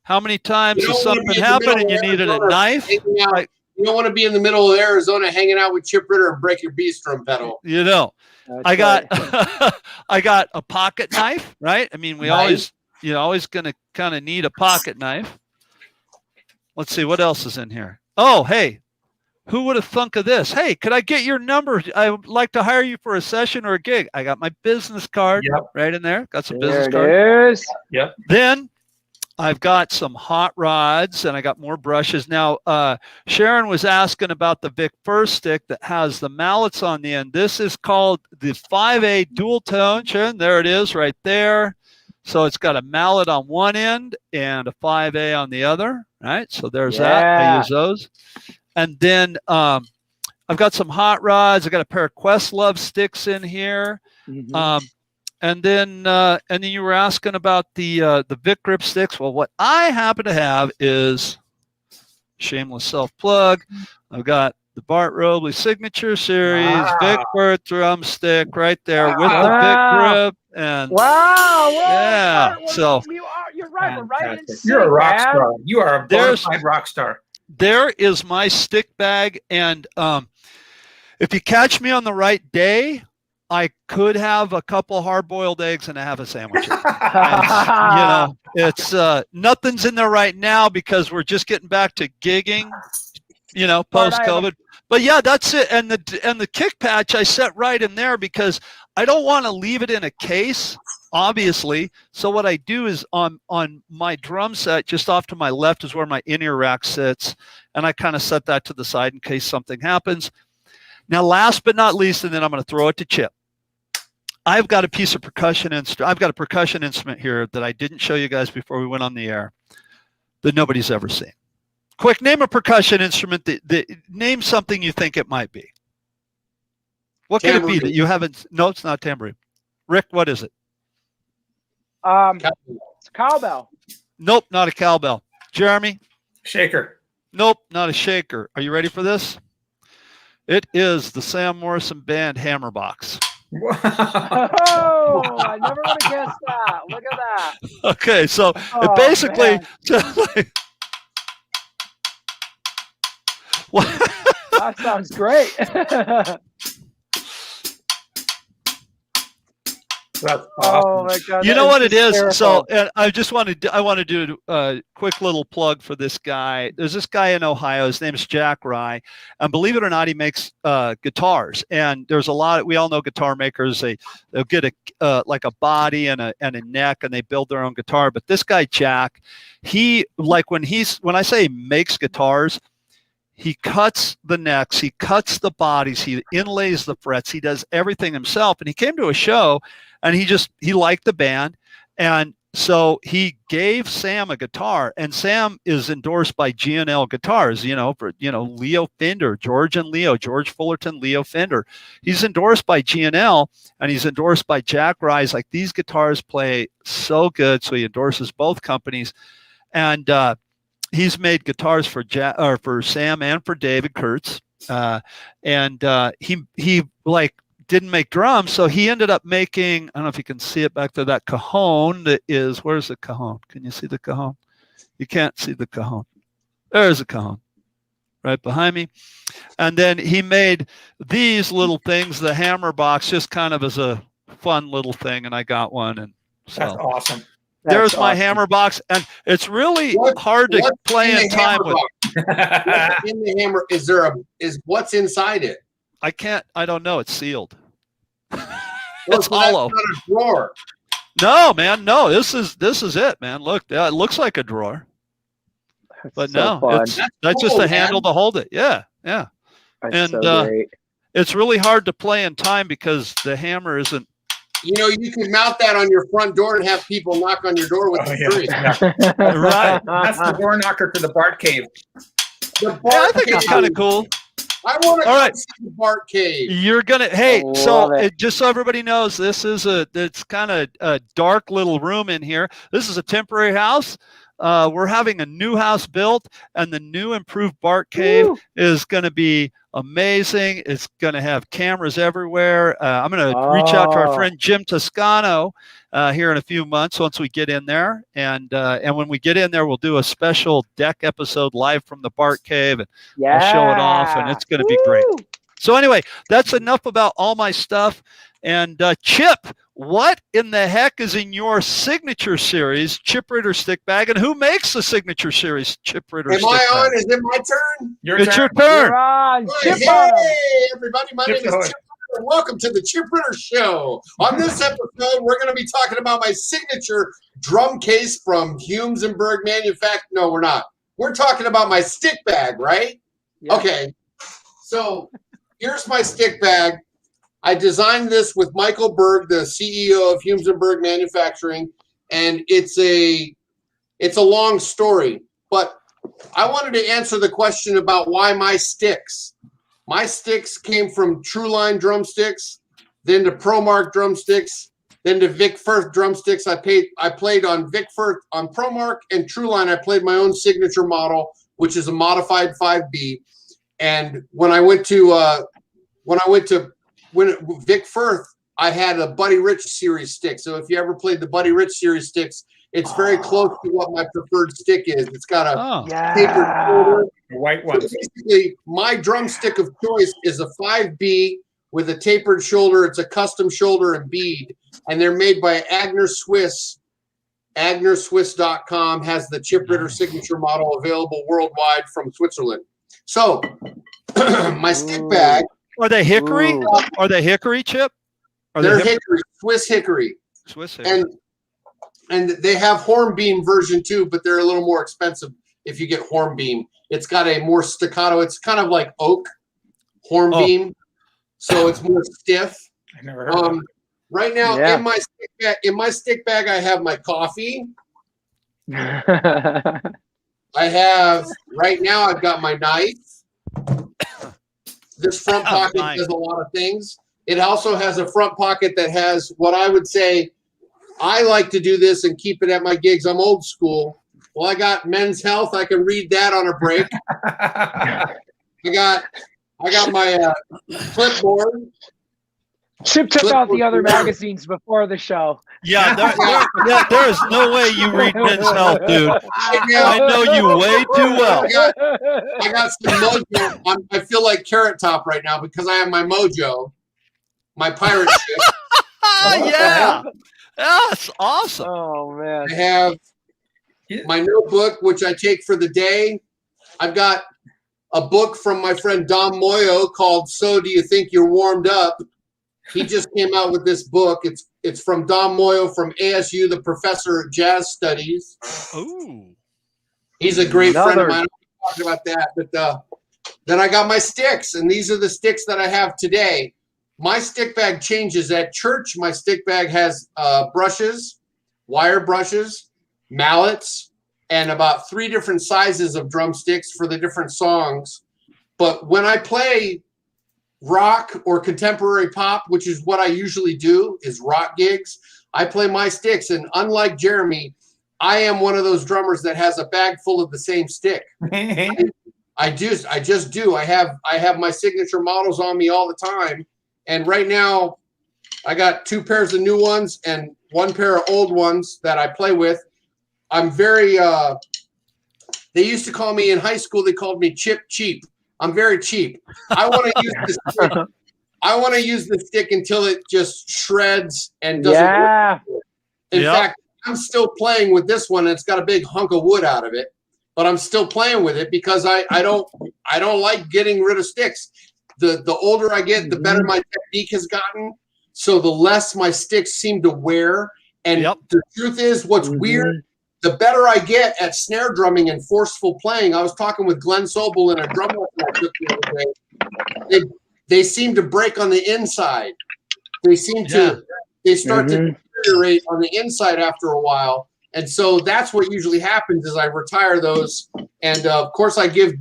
How many times You has don't wanna something be in the happened and middle you of needed a Arizona knife? hanging out. Like- You don't want to be in the middle of Arizona hanging out with Chipritter and break your bass drum pedal. You know, That's I got, right. I got a pocket knife, right? I mean, we Nice. always, you're always going to kind of need a pocket knife. Let's see, what else is in here? Oh, hey, who would have thunk of this? Hey, could I get your number? I would like to hire you for a session or a gig. I got my business card Yep. right in there. Got some There business it card. is. Yep. Then I've got some hot rods and I got more brushes. Now, Sharon was asking about the Vic First stick that has the mallets on the end. This is called the 5A dual tone. Sharon, there it is right there. So it's got a mallet on one end and a 5A on the other, right? So there's that. I Yeah. use those. And then I've got some hot rods. I got a pair of Questlove sticks in here. Mhm. And then you were asking about the Vic grip sticks. Well, what I happen to have is shameless self plug. I've got the Bart Robley Signature Series Wow. Vic Burt drum stick right there with the Wow. Vic grip. And Wow. Yeah, so- You're right. We're right in Fantastic. sync, You're a rock man. star. You are a bona There's- fide rock star. there is my stick bag. And if you catch me on the right day, I could have a couple hard-boiled eggs and a half a sandwich. It's nothing's in there right now because we're just getting back to gigging, Bart, I have post-COVID. But yeah, that's it. And the kick patch I set right in there because I don't want to leave it in a case, obviously. So what I do is on my drum set, just off to my left is where my in-ear rack sits, and I kind of set that to the side in case something happens. Now, last but not least, and then I'm going to throw it to Chip. I've got a piece of percussion instrument. I've got a percussion instrument here that I didn't show you guys before we went on the air that nobody's ever seen. Quick, name a percussion instrument. Name something you think it might be. What could it be that you haven't? No, it's not tambourine. Rick, what is it? It's a cowbell. Nope, not a cowbell. Jeremy? Shaker. Nope, not a shaker. Are you ready for this? It is the Sam Morrison Band Hammerbox. Oh, I never would have guessed that. Look at that. Okay, so it Oh, basically man. That sounds great. That's Oh awesome. my god! You that know what it is? hysterical. So and I want to do a quick little plug for this guy. There's this guy in Ohio. His name is Jack Rye, and believe it or not, he makes guitars. And there's a lot. We all know guitar makers. They'll get like a body and a neck, and they build their own guitar. But this guy Jack, he when I say he makes guitars, he cuts the necks, he cuts the bodies, he inlays the frets, he does everything himself. And he came to a show and he liked the band. And so he gave Sam a guitar, and Sam is endorsed by G&L Guitars, Leo Fender, George Fullerton, Leo Fender. He's endorsed by G&L, and he's endorsed by Jack Rye. Like, these guitars play so good. So he endorses both companies. And, he's made guitars for Sam and for David Kurtz, and he didn't make drums, so he ended up making. I don't know if you can see it back there. That cajon that is. Where's the cajon? Can you see the cajon? You can't see the cajon. There's a cajon, right behind me. And then he made these little things, the hammer box, just kind of as a fun little thing, and I got one, and so. That's awesome. There's my awesome. hammer box, and it's really What's- hard to what's play in the time hammer with. box? In the hammer, is what's inside it? I don't know. It's sealed. Well, It's so that's hollow. not a drawer. No, man, no. This is it, man. Look, it looks like a drawer, but So no, fun. that's just cool, a handle man. to hold it. Yeah, yeah. That's and, so great. It's really hard to play in time because the hammer isn't. You know, you can mount that on your front door and have people knock on your door with Oh, the yeah. tree. Yeah. Right. That's the door knocker to the Bart Cave. The Yeah, I Bart think it's Cave. kind of cool. I want to All go right. see the Bart Cave. You're gonna. Hey, Love so it. just so everybody knows, it's kind of a dark little room in here. This is a temporary house. We're having a new house built, and the new improved Bart Cave Woo. is going to be amazing. It's going to have cameras everywhere. I'm going to reach out to our Oh. friend Jim Toscano here in a few months once we get in there, and when we get in there, we'll do a special deck episode live from the Bart Cave, and Yeah. I'll show it off, and it's going to be great. Woo. So anyway, that's enough about all my stuff. And Chip, what in the heck is in your signature series, Chipritter Stick Bag, and who makes the signature series, Chipritter Am Stick I Bag? on? Is it my turn? It's your turn. You're on. Hey, Chip on 'em. everybody. My Chip name is ahoy. Chip Ritter, and welcome to the Chip Ritter Show. On this episode, we're going to be talking about my signature drum case from Humes&Berg Manufacturing. No, we're not. We're talking about my stick bag, right? Yeah. Okay. So here's my stick bag. I designed this with Michael Berg, the CEO of Humes&Berg Manufacturing, and it's a long story, but I wanted to answer the question about why my sticks. My sticks came from Trueline drumsticks, then to ProMark drumsticks, then to Vic Firth drumsticks. I played on Vic Firth, on ProMark and Trueline. I played my own signature model, which is a modified 5B. And when I went to Vic Firth, I had a Buddy Rich series stick. So if you ever played the Buddy Rich series sticks, it's very close to what my preferred stick is. It's got a Oh, tapered Yeah. shoulder. The white So ones. basically, my drumstick of choice is a 5B with a tapered shoulder. It's a custom shoulder and bead, and they're made by Agner Swiss. AgnerSwiss.com has the Chip Ritter signature model available worldwide from Switzerland. So my stick bag, are they hickory? Ooh. Are they hickory, Chip? Are they're they hickory, Swiss hickory, Swiss hickory? and they have hornbeam version too, but they're a little more expensive if you get hornbeam. It's got a more staccato. It's kind of like oak hornbeam, so it's more stiff. I never heard of it. Right now, Yeah. in my stick bag, I have my coffee. I have right now. I've got my knife. This front pocket Nice. does a lot of things. It also has a front pocket that has what I would say. I like to do this and keep it at my gigs. I'm old school. Well, I got Men's Health. I can read that on a break. I got my clipboard. Chip took out the other magazines before the show. Yeah, there is no way you read Men's Health, dude. I know you way too well. I got some mojo. I feel like Carrot Top right now because I have my mojo, my pirate ship. Yeah, that's awesome. Oh man. I have my notebook, which I take for the day. I've got a book from my friend Dom Moyo called "So Do You Think You're Warmed Up?" He just came out with this book. It's from Dom Moyo from ASU, the professor of jazz studies. Ooh. He's a great friend of Another- mine. I'm talking about that. But then I got my sticks, and these are the sticks that I have today. My stick bag changes at church. My stick bag has brushes, wire brushes, mallets, and about 3 different sizes of drumsticks for the different songs. But when I play rock or contemporary pop, which is what I usually do, is rock gigs, I play my sticks. And unlike Jeremy, I am one of those drummers that has a bag full of the same stick. I just do. I have my signature models on me all the time. And right now, I got 2 pairs of new ones and 1 pair of old ones that I play with. I'm very. They used to call me in high school. They called me Chip Cheap. I'm very cheap. I want to use this stick. I want to use the stick until it just shreds and doesn't work. Yeah. In Yep. fact, I'm still playing with this one. It's got a big hunk of wood out of it, but I'm still playing with it because I don't like getting rid of sticks. The older I get, the better my technique has gotten. So the less my sticks seem to wear. And the truth is, what's weird, the better I get at snare drumming and forceful playing. I was talking with Glenn Sobel in a drum lesson I took the other day. They seem to break on the inside. They seem to, they start to deteriorate on the inside after a while. And so that's what usually happens is I retire those. And of course I give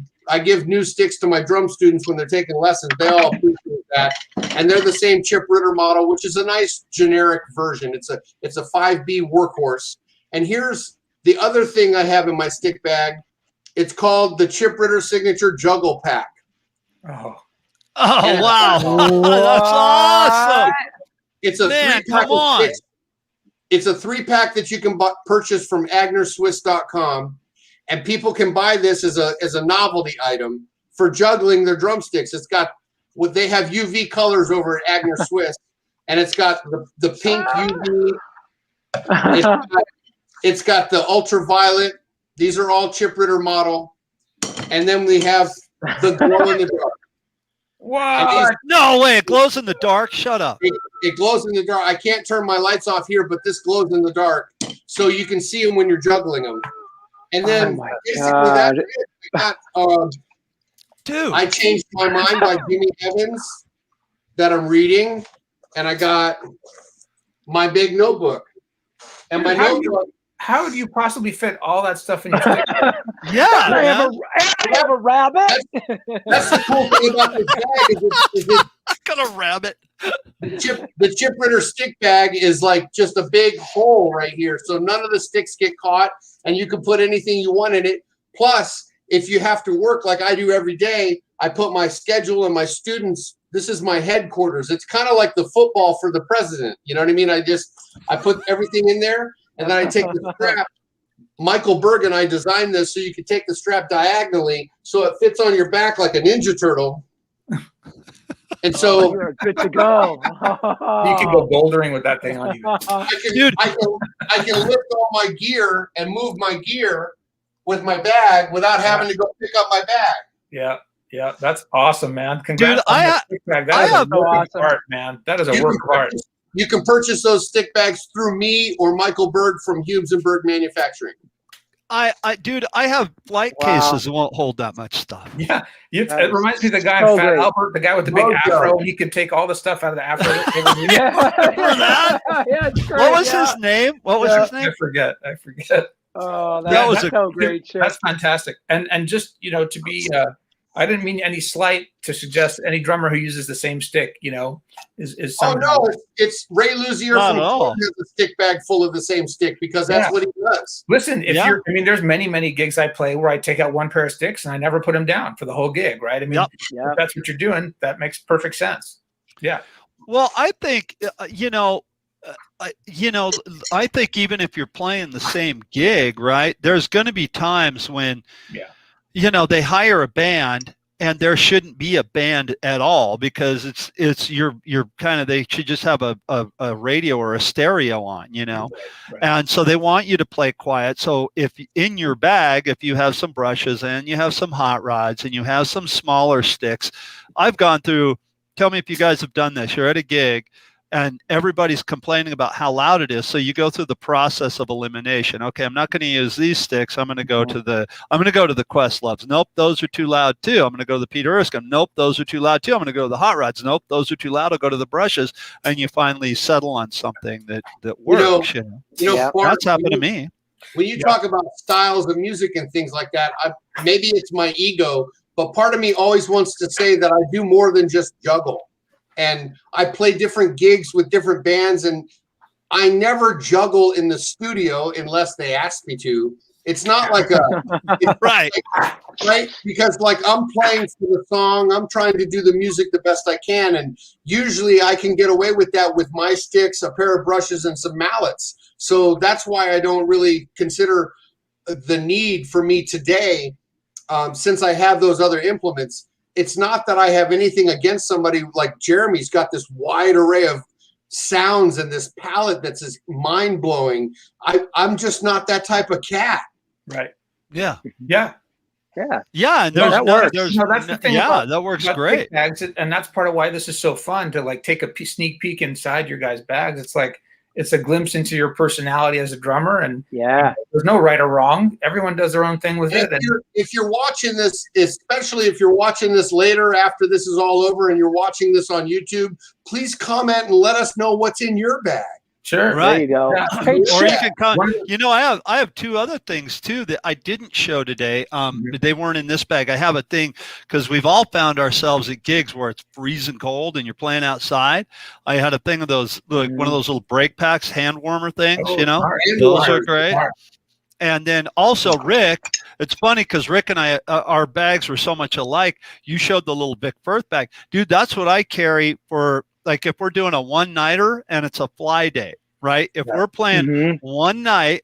new sticks to my drum students when they're taking lessons. They all appreciate that. And they're the same Chipritter model, which is a nice generic version. It's a 5B workhorse. And here's the other thing I have in my stick bag. It's called the Chipritter Signature Juggle Pack. Oh, wow. That's awesome. It's a 3-pack of sticks. It's a 3-pack that you can purchase from agnerswiss.com. And people can buy this as a novelty item for juggling their drumsticks. It's got what they have UV colors over at Agner Swiss, and it's got the pink UV. It's got the ultraviolet. These are all Chipritter model. And then we have the glow in the dark. Wow. No way. It glows in the dark. Shut up. It glows in the dark. I can't turn my lights off here, but this glows in the dark. So you can see them when you're juggling them. And then basically Dude. I Changed My Mind by Jimmy Evans that I'm reading. And I got my big notebook. And my notebook. How do you possibly fit all that stuff in your stick? I have a rabbit. That's the cool thing about this bag. I got a rabbit. The Chipritter stick bag is like just a big hole right here. So none of the sticks get caught and you can put anything you want in it. Plus, if you have to work like I do every day, I put my schedule and my students. This is my headquarters. It's kind of like the football for the president. You know what I mean? I put everything in there. And then I take the strap. Michael Berg and I designed this so you can take the strap diagonally so it fits on your back like a Ninja Turtle. And so you're good to go. You can go bouldering with that thing on you. I can lift all my gear and move my gear with my bag without having to go pick up my bag. Yeah, that's awesome, man. Congrats on the stick bag. That is a work of art, man. That is a work of art. You can purchase those stick bags through me or Michael Berg from Humes and Berg Manufacturing. Dude, I have flight cases that won't hold that much stuff. Yeah, it reminds me of the guy in Fat Albert, the guy with the big afro. He could take all the stuff out of the afro. What was his name? What was his name? I forget. Oh, that was a great show. That's fantastic. And just to be. I didn't mean any slight to suggest any drummer who uses the same stick, is something. Oh no, it's Ray Luzier from Florida has a stick bag full of the same stick because that's what he does. Listen, there's many gigs I play where I take out one pair of sticks and I never put them down for the whole gig, right? I mean, if that's what you're doing, that makes perfect sense. Yeah. Well, I think I think even if you're playing the same gig, right, there's going to be times when they hire a band and there shouldn't be a band at all because it's you're kind of, they should just have a radio or a stereo on, Right. And so they want you to play quiet. So if in your bag, if you have some brushes and you have some hot rods and you have some smaller sticks, I've gone through, tell me if you guys have done this, you're at a gig and everybody's complaining about how loud it is. So you go through the process of elimination. Okay, I'm not going to use these sticks. I'm going to go to the Questloves. Nope, those are too loud too. I'm going to go to the Peter Erskine. Nope, those are too loud too. I'm going to go to the hot rods. Nope, those are too loud. I'll go to the brushes, and you finally settle on something that works. That's happened to me. When you talk about styles of music and things like that, maybe it's my ego, but part of me always wants to say that I do more than just juggle. And I play different gigs with different bands, and I never juggle in the studio unless they ask me to. It's not like right. Right? Because like I'm playing for the song, I'm trying to do the music the best I can, and usually I can get away with that with my sticks, a pair of brushes, and some mallets. So that's why I don't really consider the need for me today, since I have those other implements. It's not that I have anything against somebody like Jeremy's got this wide array of sounds and this palette that's just mind blowing. I'm just not that type of cat. Right. Yeah. Yeah. Yeah. Yeah. And No, that works. That's the thing. Yeah, that works great. Stick bags, and that's part of why this is so fun to like take a sneak peek inside your guys' bags. It's like it's a glimpse into your personality as a drummer, and there's no right or wrong. Everyone does their own thing with it. If you're watching this, especially if you're watching this later after this is all over and you're watching this on YouTube, please comment and let us know what's in your bag. Sure. Right. There you go. Yeah. Hey, Or you Chip, can you know, I have two other things too that I didn't show today. They weren't in this bag. I have a thing because we've all found ourselves at gigs where it's freezing cold and you're playing outside. I had a thing of those, like one of those little brake packs, hand warmer things, you know, those are great. And then also Rick, it's funny because Rick and I, our bags were so much alike. You showed the little Vic Firth bag. Dude, that's what I carry for, like, if we're doing a one-nighter and it's a fly day, right? If we're playing one night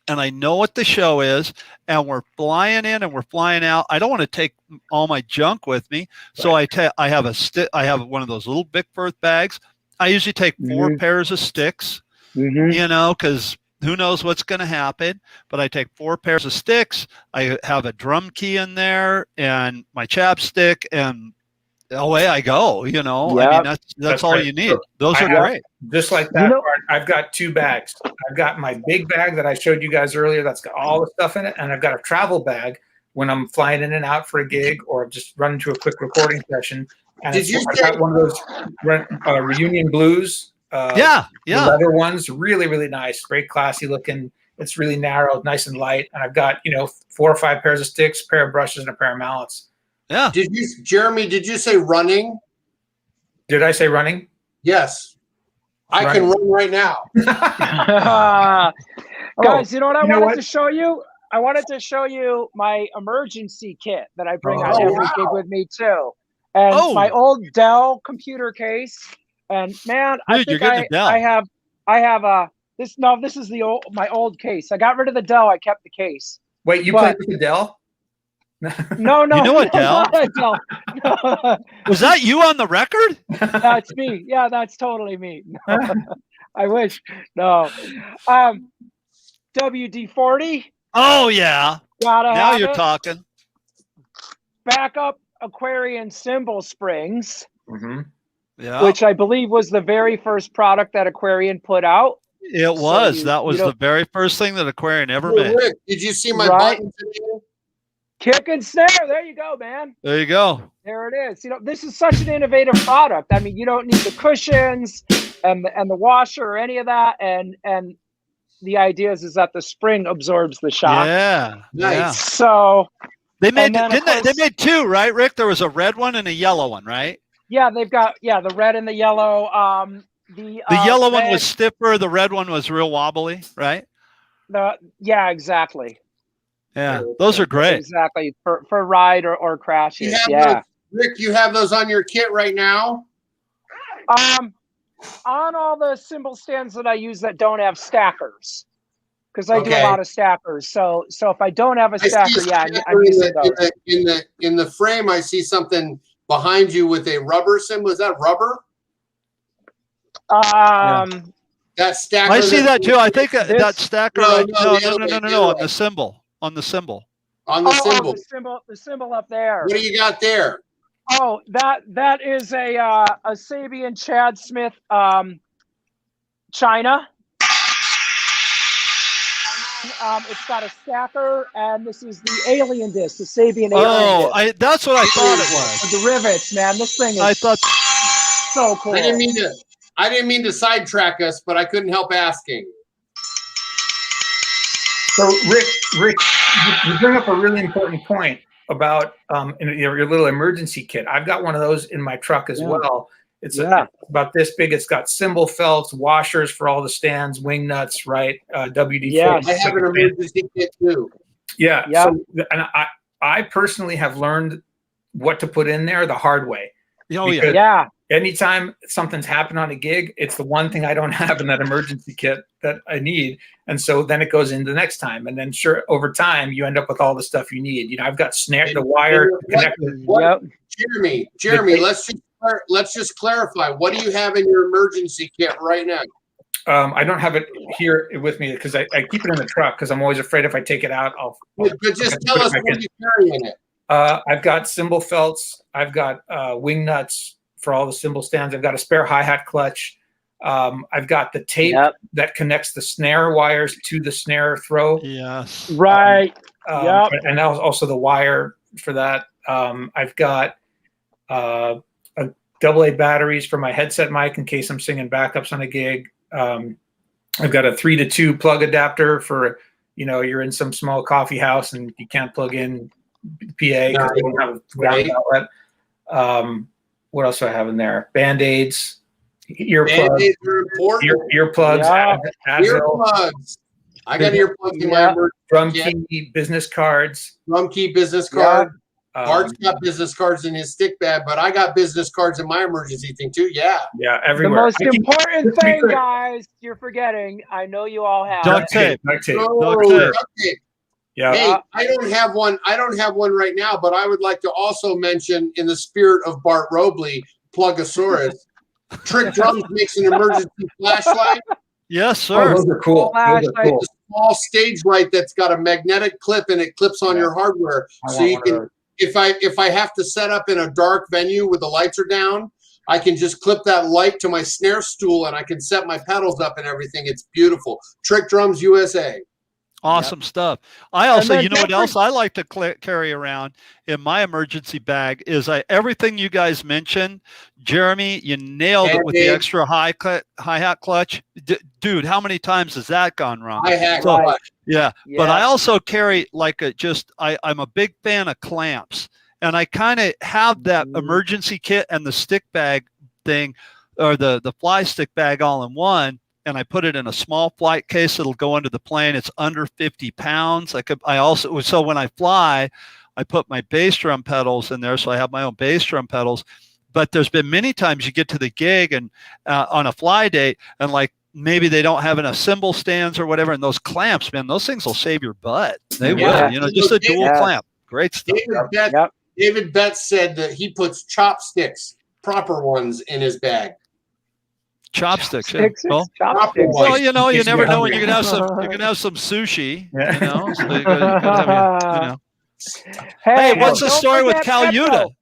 and I know what the show is and we're flying in and we're flying out, I don't want to take all my junk with me. So I have I have one of those little Vic Firth bags. I usually take 4 pairs of sticks, you know, because who knows what's going to happen, but I take 4 pairs of sticks. I have a drum key in there and my chapstick, and away I go, you know. I mean, that's all you need. Those are great. Just like that part, I've got 2 bags. I've got my big bag that I showed you guys earlier that's got all the stuff in it, and I've got a travel bag when I'm flying in and out for a gig or just running to a quick recording session. And I've got one of those reunion blues. The leather ones, really, really nice, great classy looking. It's really narrow, nice and light. And I've got, 4 or 5 pairs of sticks, pair of brushes, and a pair of mallets. Yeah. Jeremy, did you say running? Did I say running? Yes. I can run right now. Guys, you know what I wanted to show you? I wanted to show you my emergency kit that I bring on every gig with me too. And my old Dell computer case. And man, I think I have this is my old case. I got rid of the Dell, I kept the case. Wait, you played with the Dell? No. You know what, Dell? Was that you on the record? That's me. Yeah, that's totally me. No, I wish. No. WD-40. Oh yeah. Now you're talking. Backup Aquarian cymbal springs. Yeah. Which I believe was the very first product that Aquarian put out. It was. That was the very first thing that Aquarian ever made. Rick, did you see my button today? Kick and snare. There you go, man. There you go. There it is. This is such an innovative product. I mean, you don't need the cushions and the washer or any of that. And the idea is that the spring absorbs the shock. Yeah. Nice. Yeah. So they made they made 2, right, Rick? There was a red one and a yellow one, right? Yeah, they've got the red and the yellow. The yellow one was stiffer. The red one was real wobbly, right? Exactly. Yeah, those are great. Exactly for ride or crashes. Rick, you have those on your kit right now? On all the cymbal stands that I use that don't have stackers, because I do a lot of stackers. So if I don't have a stacker, I'm using those. In the frame, I see something behind you with a rubber cymbal. Is that rubber? That stacker. I see that too. I think that stacker. No, on the cymbal. On the cymbal. The cymbal up there. What do you got there? Oh, that is a Sabian Chad Smith China. It's got a stacker, and this is the Alien disc, the Sabian Alien disc. That's what I thought it was. The rivets, man. This thing is so cool. I didn't mean to sidetrack us, but I couldn't help asking. So, Rick, you bring up a really important point about your little emergency kit. I've got one of those in my truck as well. It's about this big. It's got cymbal felts, washers for all the stands, wing nuts, right? WD-40. Yeah, I have an emergency kit too. Yeah. So, and I personally have learned what to put in there the hard way. Oh yeah. Anytime something's happened on a gig, it's the one thing I don't have in that emergency kit that I need. And so then it goes into the next time. And then over time, you end up with all the stuff you need. I've got snare, the wire connected. Jeremy, let's just clarify. What do you have in your emergency kit right now? I don't have it here with me because I keep it in the truck because I'm always afraid if I take it out, But just tell us what you carry in it. I've got cymbal felts. I've got wing nuts for all the cymbal stands. I've got a spare hi-hat clutch. I've got the tape that connects the snare wires to the snare throw. Yes. Right. And also the wire for that. I've got a AA batteries for my headset mic in case I'm singing backups on a gig. I've got a 3-to-2 plug adapter for, you're in some small coffee house and you can't plug in PA because they don't have a ground outlet. What else do I have in there? Band-Aids, earplugs. Earplugs. Earplugs. I got earplugs in my drum key, business cards. Drum key, business card. Bart's got business cards in his stick bag, but I got business cards in my emergency thing too. Yeah, everywhere. The most important thing, guys, you're forgetting. I know you all have duct tape. Duct tape. Yeah. Hey, I don't have one. I don't have one right now, but I would like to also mention, in the spirit of Bart Robley, Plugosaurus, Trick Drums makes an emergency flashlight. Yes, sir. Those are cool. A small stage light that's got a magnetic clip and it clips on your hardware, so you can. If I have to set up in a dark venue where the lights are down, I can just clip that light to my snare stool and I can set my pedals up and everything. It's beautiful. Trick Drums USA. Awesome stuff. I also, what else I like to carry around in my emergency bag is everything you guys mentioned. Jeremy, you nailed it with the extra hi-hat clutch. Dude, how many times has that gone wrong? Hi-hat clutch. Yeah, but I also carry I'm a big fan of clamps, and I kind of have that emergency kit and the stick bag thing, or the fly stick bag all in one. And I put it in a small flight case. It'll go under the plane. It's under 50 pounds. So when I fly, I put my bass drum pedals in there. So I have my own bass drum pedals. But there's been many times you get to the gig and on a fly date, and maybe they don't have enough cymbal stands or whatever. And those clamps, man, those things will save your butt. They will. Just a dual clamp. Great stuff. David Betts said that he puts chopsticks, proper ones, in his bag. Chopsticks. Well, you never know when you can have some sushi. So you could have, Hey, what's the story with Cal Yuta?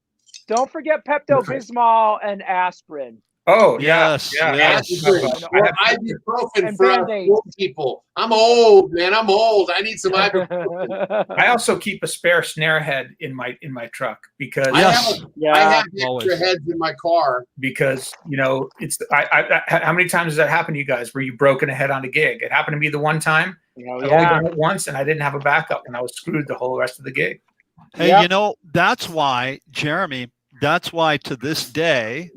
Don't forget Pepto-Bismol and aspirin. Oh, yes. Ibuprofen for old people. I'm old, man. I'm old. I need some ibuprofen. I also keep a spare snare head in my truck because I have extra heads in my car because it's how many times has that happened to you guys where you've broken a head on a gig? It happened to me the one time. I only done it once and I didn't have a backup and I was screwed the whole rest of the gig. Hey, that's why, Jeremy. That's why to this day,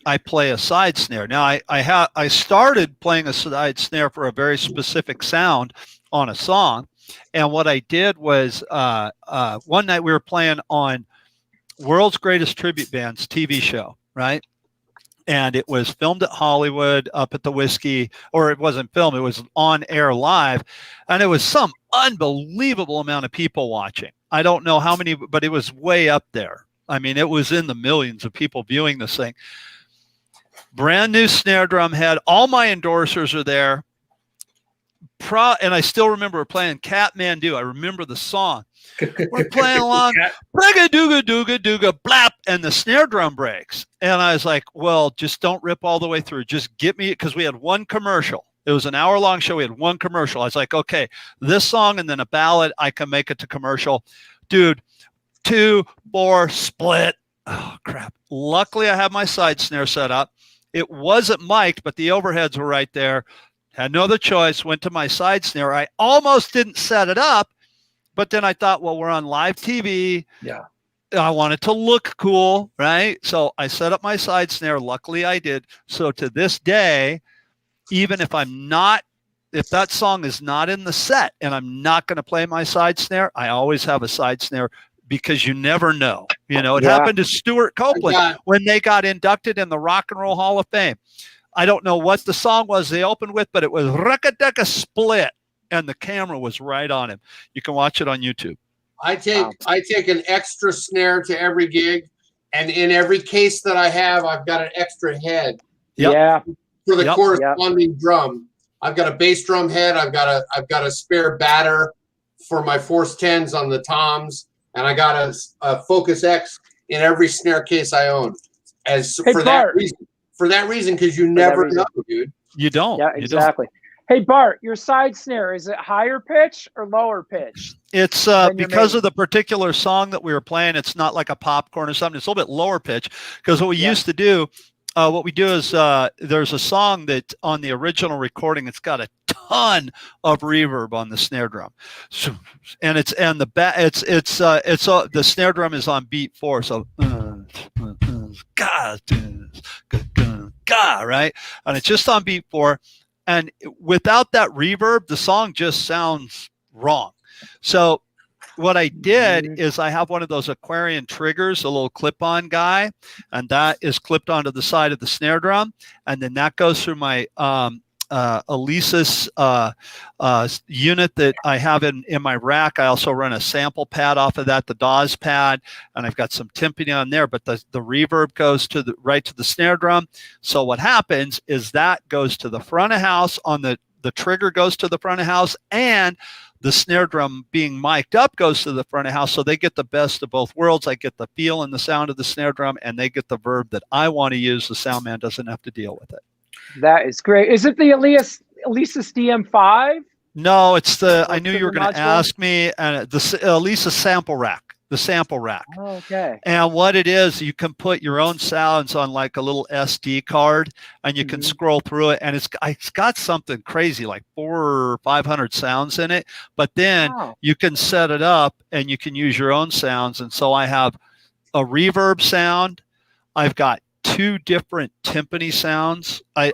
I play a side snare. Now I started playing a side snare for a very specific sound on a song. And what I did was one night we were playing on World's Greatest Tribute Bands TV show, right? And it was filmed at Hollywood up at the Whiskey, or it wasn't filmed, it was on air live. And it was some unbelievable amount of people watching. I don't know how many, but it was way up there. I mean, it was in the millions of people viewing this thing. Brand new snare drum head. All my endorsers are there. And I still remember playing Kathmandu. I remember the song. We're playing along. Dooga dooga dooga dooga blap, and the snare drum breaks. And I was like, well, just don't rip all the way through. Just get me, because we had one commercial. It was an hour-long show. We had one commercial. I was like, okay, this song and then a ballad, I can make it to commercial. Dude, 2-4 split. Oh, crap. Luckily, I have my side snare set up. It wasn't mic'd, but the overheads were right there. Had no other choice. Went to my side snare. I almost didn't set it up, but then I thought, well, we're on live TV. Yeah. I wanted to look cool, right? So I set up my side snare. Luckily, I did. So to this day, even if that song is not in the set and I'm not going to play my side snare, I always have a side snare because you never know. It happened to Stuart Copeland when they got inducted in the Rock and Roll Hall of Fame. I don't know what the song was they opened with, but it was Rucka-Ducka Split, and the camera was right on him. You can watch it on YouTube. I take an extra snare to every gig, And in every case that I have, I've got an extra head Yep. Yeah. for the Yep. corresponding drum. I've got a bass drum head. I've got a spare batter for my force 10s on the toms, and I got a Focus X in every snare case I own. As Hey, for Bart. that reason, because you never know, dude. You don't. Yeah, You don't. exactly. Hey, Bart, your side snare, is it higher pitch or lower pitch? It's Than your because main. of the particular song that we were playing. It's not like a popcorn or something. It's a little bit lower pitch because what we Yeah. used to do, what we do is there's a song that on the original recording, it's got a ton of reverb on the snare drum, and the snare drum is on beat 4, so God, right, and it's just on beat 4. And without that reverb, the song just sounds wrong. So what I did is I have one of those Aquarian triggers, a little clip-on guy, and that is clipped onto the side of the snare drum. And then that goes through my Alesis unit that I have in my rack. I also run a sample pad off of that, the DAWs pad, and I've got some timpani on there, but the reverb goes right to the snare drum. So what happens is that goes to the front of house on the trigger goes to the front of house, and the snare drum being mic'd up goes to the front of house. So they get the best of both worlds. I get the feel and the sound of the snare drum, and they get the verb that I want to use. The sound man doesn't have to deal with it. That is great. Is it the Alesis DM5? No, it's the, I knew the you were going to module? ask me, and the Alesis sample rack, the sample rack. Oh, okay. And what it is, you can put your own sounds on like a little SD card, and you can scroll through it, and it's got something crazy like 400 or 500 sounds in it. But then you can set it up, and you can use your own sounds. And so I have a reverb sound. I've got 2 different timpani sounds. And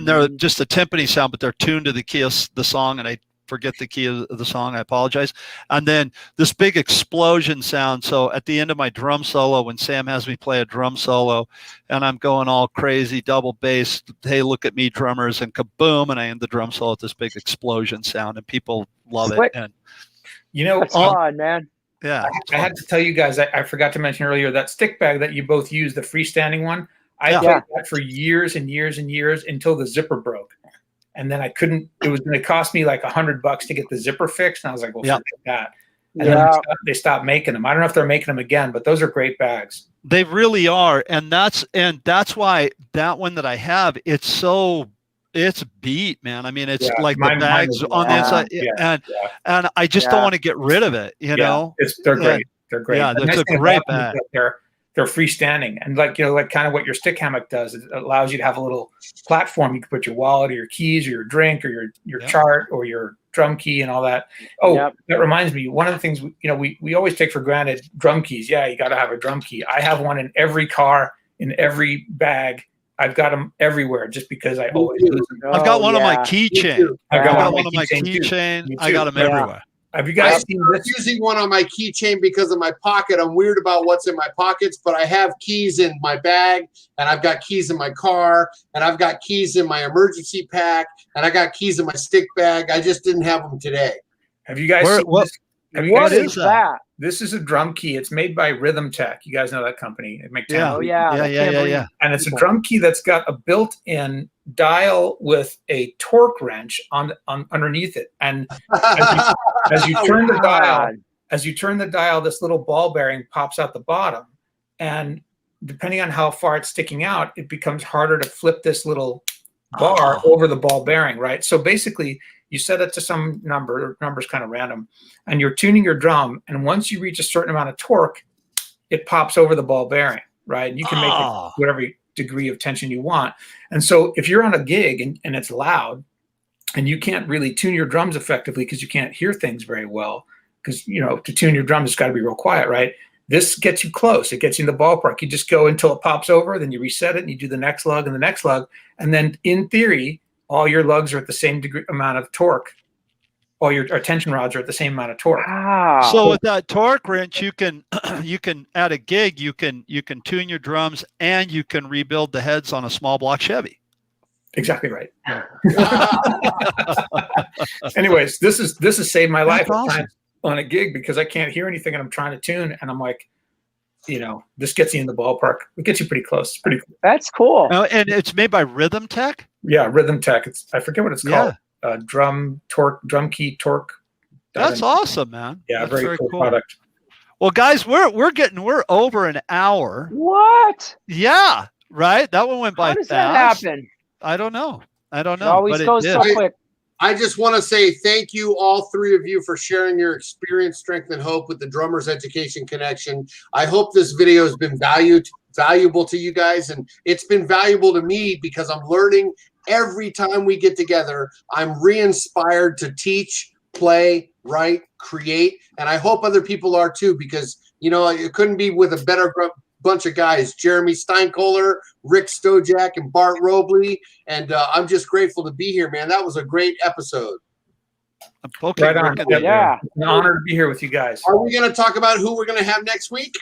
they're just a timpani sound, but they're tuned to the key of the song, and I forget the key of the song. I apologize. And then this big explosion sound. So at the end of my drum solo, when Sam has me play a drum solo and I'm going all crazy, double bass, hey, look at me, drummers, and kaboom, and I end the drum solo with this big explosion sound, and people love it. And you know, that's fun, man. Yeah, I had to tell you guys, I forgot to mention earlier, that stick bag that you both use, the freestanding one, I played that for years and years and years until the zipper broke. And then I couldn't, it was going to cost me like $100 to get the zipper fixed. And I was like, well, forget that. And then they stopped making them. I don't know if they're making them again, but those are great bags. They really are. And that's why that one that I have, it's beat, man. I mean, it's like the bags on the inside, and I just don't want to get rid of it. You know, they're great. They're great. Yeah, it's a great bag. They're freestanding, and like kind of what your stick hammock does. It allows you to have a little platform. You can put your wallet or your keys or your drink or your chart or your drum key and all that. Oh, that reminds me. One of the things we always take for granted, drum keys. Yeah, you got to have a drum key. I have one in every car, in every bag. I've got them everywhere just because I always lose them. I've got one on my keychain. I've got one on my keychain. I got them everywhere. Have you guys seen this? I'm using one on my keychain because of my pocket. I'm weird about what's in my pockets, but I have keys in my bag, and I've got keys in my car, and I've got keys in my emergency pack, and I got keys in my stick bag. I just didn't have them today. Have you guys seen this? What is that? This is a drum key. It's made by Rhythm Tech. You guys know that company. They make yeah. And it's a drum key that's got a built-in dial with a torque wrench on underneath it. And as you turn the dial, this little ball bearing pops out the bottom. And depending on how far it's sticking out, it becomes harder to flip this little bar over the ball bearing, right? So basically, you set it to some number, number's kind of random, and you're tuning your drum. And once you reach a certain amount of torque, it pops over the ball bearing, right? And you can make it whatever degree of tension you want. And so if you're on a gig and it's loud and you can't really tune your drums effectively because you can't hear things very well, because, to tune your drums, it's got to be real quiet, right? This gets you close. It gets you in the ballpark. You just go until it pops over, then you reset it and you do the next lug and the next lug. And then in theory, all your lugs are at the same amount of torque. All your tension rods are at the same amount of torque. Wow. So with that torque wrench, you can at a gig, you can tune your drums and you can rebuild the heads on a small block Chevy. Exactly right. Anyways, this has saved my life awesome. on a gig because I can't hear anything and I'm trying to tune and I'm like, this gets you in the ballpark. It gets you pretty close. It's pretty cool. That's cool. Oh, and it's made by Rhythm Tech. Yeah, Rhythm Tech. I forget what it's called. Drum key torque. That's awesome, man. Yeah, That's very cool product. Well, guys, we're over an hour. What? Yeah, right. That one went by How does fast. that happen? I don't know. It always goes so quick. I just want to say thank you, all three of you, for sharing your experience, strength, and hope with the Drummers Education Connection. I hope this video has been valuable to you guys, and it's been valuable to me because I'm learning every time we get together. I'm re-inspired to teach, play, write, create, and I hope other people are too, because it couldn't be with a better bunch of guys: Jeremy Steinkohler, Rick Stojak, and Bart Robley. And I'm just grateful to be here, man. That was a great episode. Right on. Yeah. It's an honor to be here with you guys. Are we going to talk about who we're going to have next week?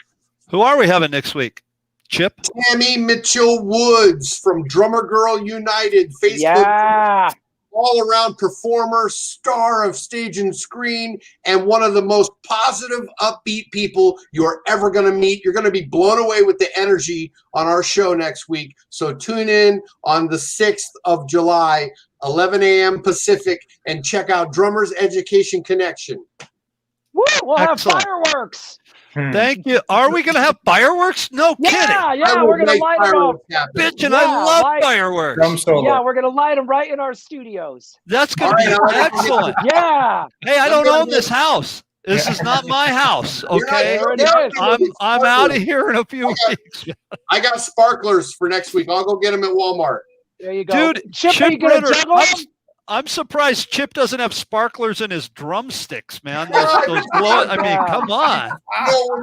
Who are we having next week? Chip? Tammy Mitchell Woods from Drummer Girl United. Facebook all-around performer, star of stage and screen, and one of the most positive, upbeat people you're ever going to meet. You're going to be blown away with the energy on our show next week. So tune in on the 6th of July, 11 a.m. Pacific, and check out Drummers Education Connection. Woo, we'll Excellent. have fireworks. Thank you. Are we going to have fireworks? No kidding. Yeah, we're going to light them up. Bitch, and I love fireworks. Drum solo. Yeah, we're going to light them right in our studios. That's going to be excellent. Yeah. Hey, I don't own this house. This is not my house, okay? There it is. I'm out of here in a few weeks. I got sparklers for next week. I'll go get them at Walmart. There you go. Dude, Chip, are you going to juggle them? I'm surprised Chip doesn't have sparklers in his drumsticks, man. Those blow, I mean, come on.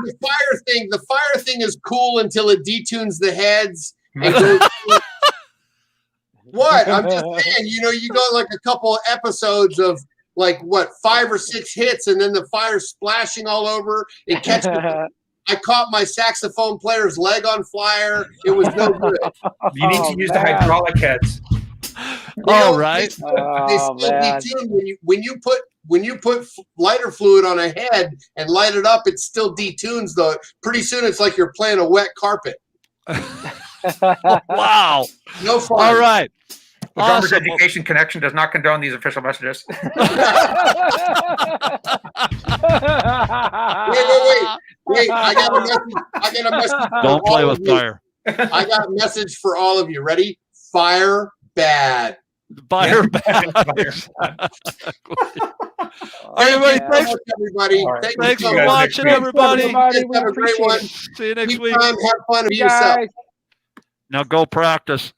The fire thing is cool until it detunes the heads. And goes what? I'm just saying, you go like a couple of episodes of 5 or 6 hits, and then the fire splashing all over. It catches. I caught my saxophone player's leg on fire. It was no good. You need to use the hydraulic heads. All right. They still detune when you put lighter fluid on a head and light it up. It still detunes though. Pretty soon it's like you're playing a wet carpet. Wow. No fun. All right. The Drummers Education Connection does not condone these official messages. Wait. I got a message. Don't play with fire. I got a message for all of you. Ready? Fire bad. Fire bad. Everybody, thanks, everybody. Right. Thanks for watching, everybody. Have a great one. See you next week. Have fun. Be yourself. Now go practice.